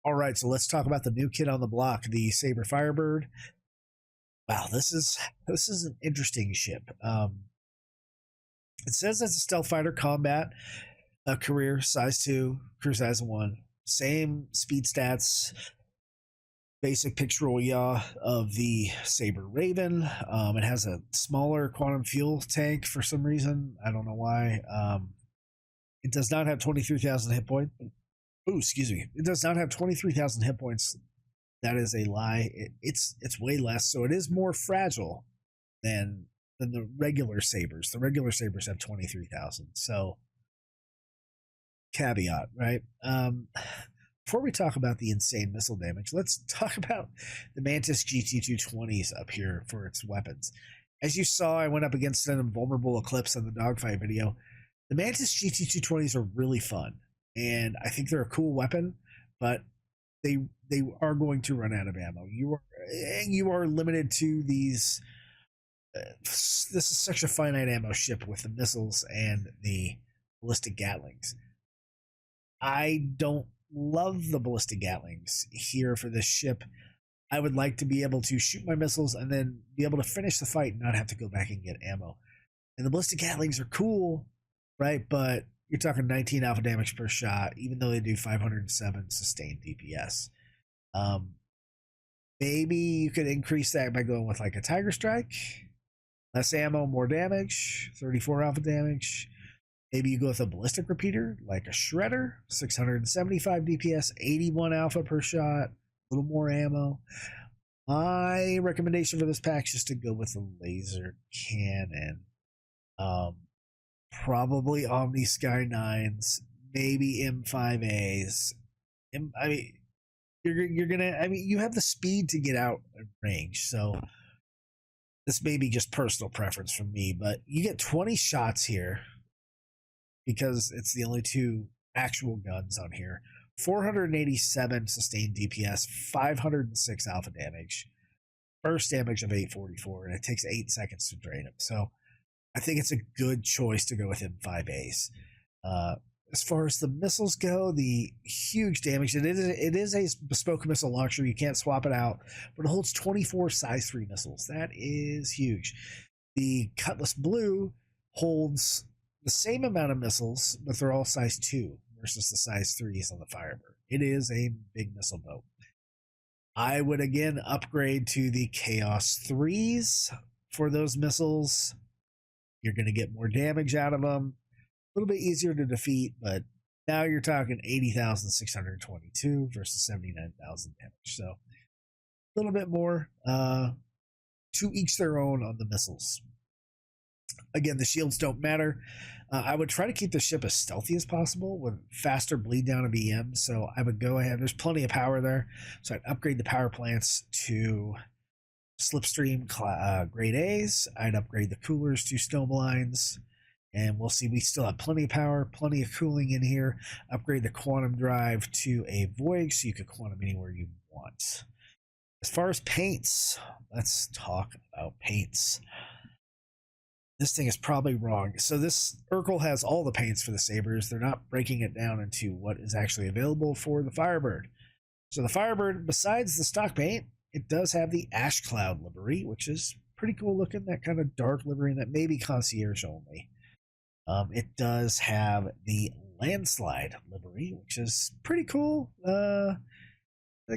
All right, so let's talk about the new kid on the block, the Sabre Firebird. Wow, this is an interesting ship. It says it's a stealth fighter, combat, career, size 2, crew size 1, same speed stats, basic pictorial yaw of the Sabre Raven. It has a smaller quantum fuel tank for some reason. I don't know why. It does not have 23,000 hit points. Oh, excuse me. It does not have 23,000 hit points. That is a lie. It's way less, so it is more fragile than the regular Sabres. The regular Sabres have 23,000. So, caveat, right? Before we talk about the insane missile damage, let's talk about the Mantis GT220s up here for its weapons. As you saw, I went up against an invulnerable Eclipse in the dogfight video. The Mantis GT220s are really fun. And I think they're a cool weapon, but they are going to run out of ammo. You are limited to these. This is such a finite ammo ship with the missiles and the ballistic Gatlings. I don't love the ballistic Gatlings here for this ship. I would like to be able to shoot my missiles and then be able to finish the fight and not have to go back and get ammo. And the ballistic Gatlings are cool, right? But you're talking 19 alpha damage per shot, even though they do 507 sustained DPS. Maybe you could increase that by going with like a Tiger Strike. Less ammo, more damage, 34 alpha damage. Maybe you go with a ballistic repeater, like a Shredder, 675 DPS, 81 alpha per shot, a little more ammo. My recommendation for this pack is just to go with a laser cannon. Probably Omni Sky 9s, maybe M5As. You have the speed to get out of range, so this may be just personal preference from me, but you get 20 shots here because it's the only two actual guns on here. 487 sustained DPS, 506 alpha damage, burst damage of 844, and it takes 8 seconds to drain him. So I think it's a good choice to go with M5As. As far as the missiles go, the huge damage, it is a bespoke missile launcher. You can't swap it out, but it holds 24 size 3 missiles. That is huge. The Cutlass Blue holds the same amount of missiles, but they're all size 2 versus the size 3s on the Firebird. It is a big missile boat. I would again upgrade to the Chaos 3s for those missiles. You're going to get more damage out of them. A little bit easier to defeat, but now you're talking 80,622 versus 79,000 damage. So a little bit more, to each their own on the missiles. Again, the shields don't matter. I would try to keep the ship as stealthy as possible with faster bleed down of EM. So I would go ahead. There's plenty of power there. So I'd upgrade the power plants to Slipstream grade A's. I'd upgrade the coolers to snowblinds. And we'll see, we still have plenty of power, plenty of cooling in here. Upgrade the quantum drive to a Voyage so you can quantum anywhere you want. As far as paints, let's talk about paints. This thing is probably wrong. So this Urkel has all the paints for the Sabres. They're not breaking it down into what is actually available for the Firebird. So the Firebird, besides the stock paint, it does have the Ash Cloud livery, which is pretty cool looking, that kind of dark livery that may be concierge only. It does have the Landslide livery, which is pretty cool. The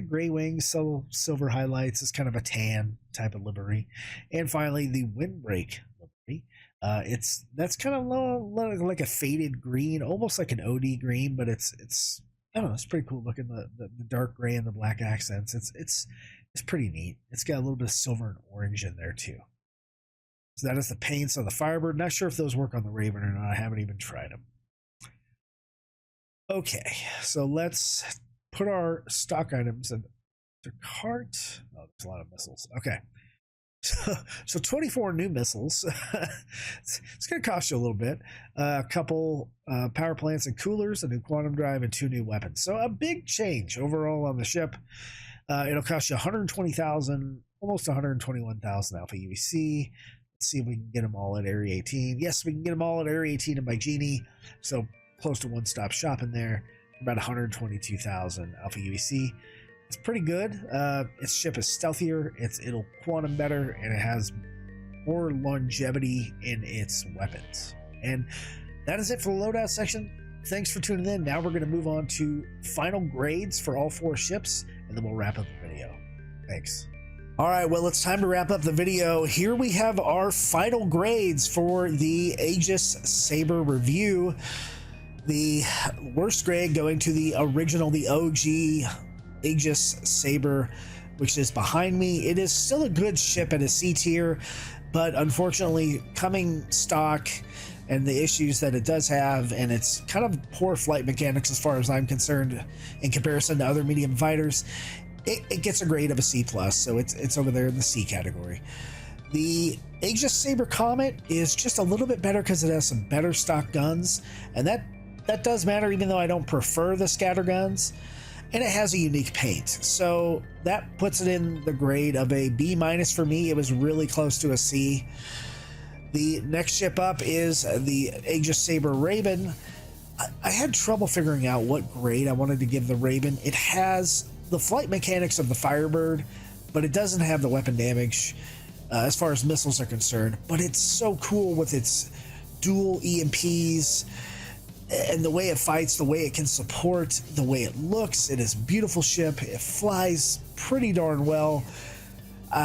gray wings, silver highlights, is kind of a tan type of livery. And finally, the Windbreak livery. That's kind of like a faded green, almost like an OD green, but it's I don't know, it's pretty cool looking. The dark gray and the black accents. It's pretty neat. It's got a little bit of silver and orange in there too. So that is the paints on the Firebird. Not sure if those work on the Raven or not. I haven't even tried them. Okay, so let's put our stock items in the cart. Oh, there's a lot of missiles. Okay, so 24 new missiles. It's going to cost you a little bit. A couple power plants and coolers, a new quantum drive, and 2 new weapons. So a big change overall on the ship. It'll cost you 120,000, almost 121,000 alpha UEC. See if we can get them all at Area 18. Yes, we can get them all at Area 18 and by Genie. So close to one-stop shop in there. About 122,000 alpha UEC. It's pretty good. Its ship is stealthier. It'll quantum better, and it has more longevity in its weapons. And that is it for the loadout section. Thanks for tuning in. Now we're going to move on to final grades for all 4 ships, and then we'll wrap up the video. Thanks. All right, well, it's time to wrap up the video. Here we have our final grades for the Aegis Sabre review. The worst grade going to the original, the OG Aegis Sabre, which is behind me. It is still a good ship at a C tier, but unfortunately, coming stock and the issues that it does have, and its kind of poor flight mechanics as far as I'm concerned in comparison to other medium fighters, it gets a grade of a C+, so it's over there in the C category. The Aegis Sabre Comet is just a little bit better because it has some better stock guns, and that does matter even though I don't prefer the scatter guns, and it has a unique paint, so that puts it in the grade of a B- for me. It was really close to a C. The next ship up is the Aegis Sabre Raven. I had trouble figuring out what grade I wanted to give the Raven. It has the flight mechanics of the Firebird, but it doesn't have the weapon damage as far as missiles are concerned. But it's so cool with its dual EMPs and the way it fights, the way it can support, the way it looks. It is a beautiful ship. It flies pretty darn well.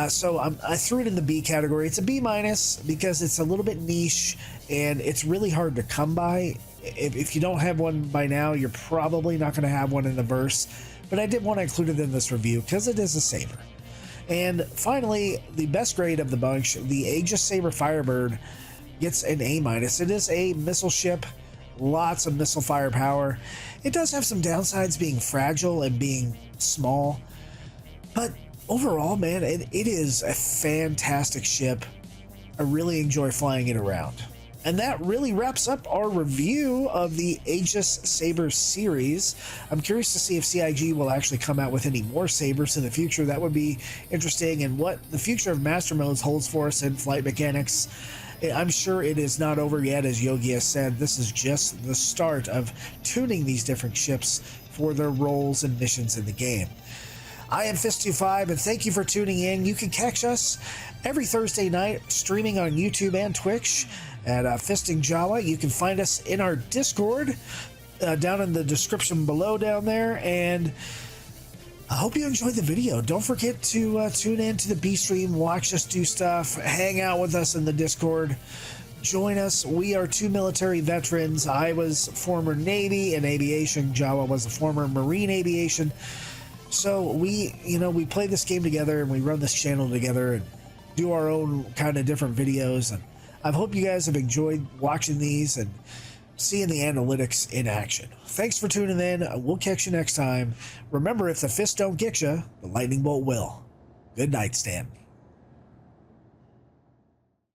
So I threw it in the B category. It's a B- because it's a little bit niche and it's really hard to come by. If you don't have one by now, you're probably not going to have one in the verse. But I did want to include it in this review because it is a Sabre. And finally, the best grade of the bunch, the Aegis Sabre Firebird, gets an A-. It is a missile ship, lots of missile firepower. It does have some downsides being fragile and being small, but overall, man, it is a fantastic ship. I really enjoy flying it around. And that really wraps up our review of the Aegis Sabre series. I'm curious to see if CIG will actually come out with any more Sabres in the future. That would be interesting, and what the future of Master Modes holds for us in flight mechanics. I'm sure it is not over yet, as Yogi has said. This is just the start of tuning these different ships for their roles and missions in the game. I am Fist-25, and thank you for tuning in. You can catch us every Thursday night streaming on YouTube and Twitch at Fisting Jawa. You can find us in our Discord down in the description below down there, and I hope you enjoyed the video. Don't forget to tune in to the B stream, watch us do stuff, hang out with us in the Discord, join us. We are two military veterans. I was former Navy and aviation. Jawa was a former Marine aviation. So we play this game together, and we run this channel together and do our own kind of different videos. And I hope you guys have enjoyed watching these and seeing the analytics in action. Thanks for tuning in. We'll catch you next time. Remember, if the fist don't get you, the lightning bolt will. Good night, Stan.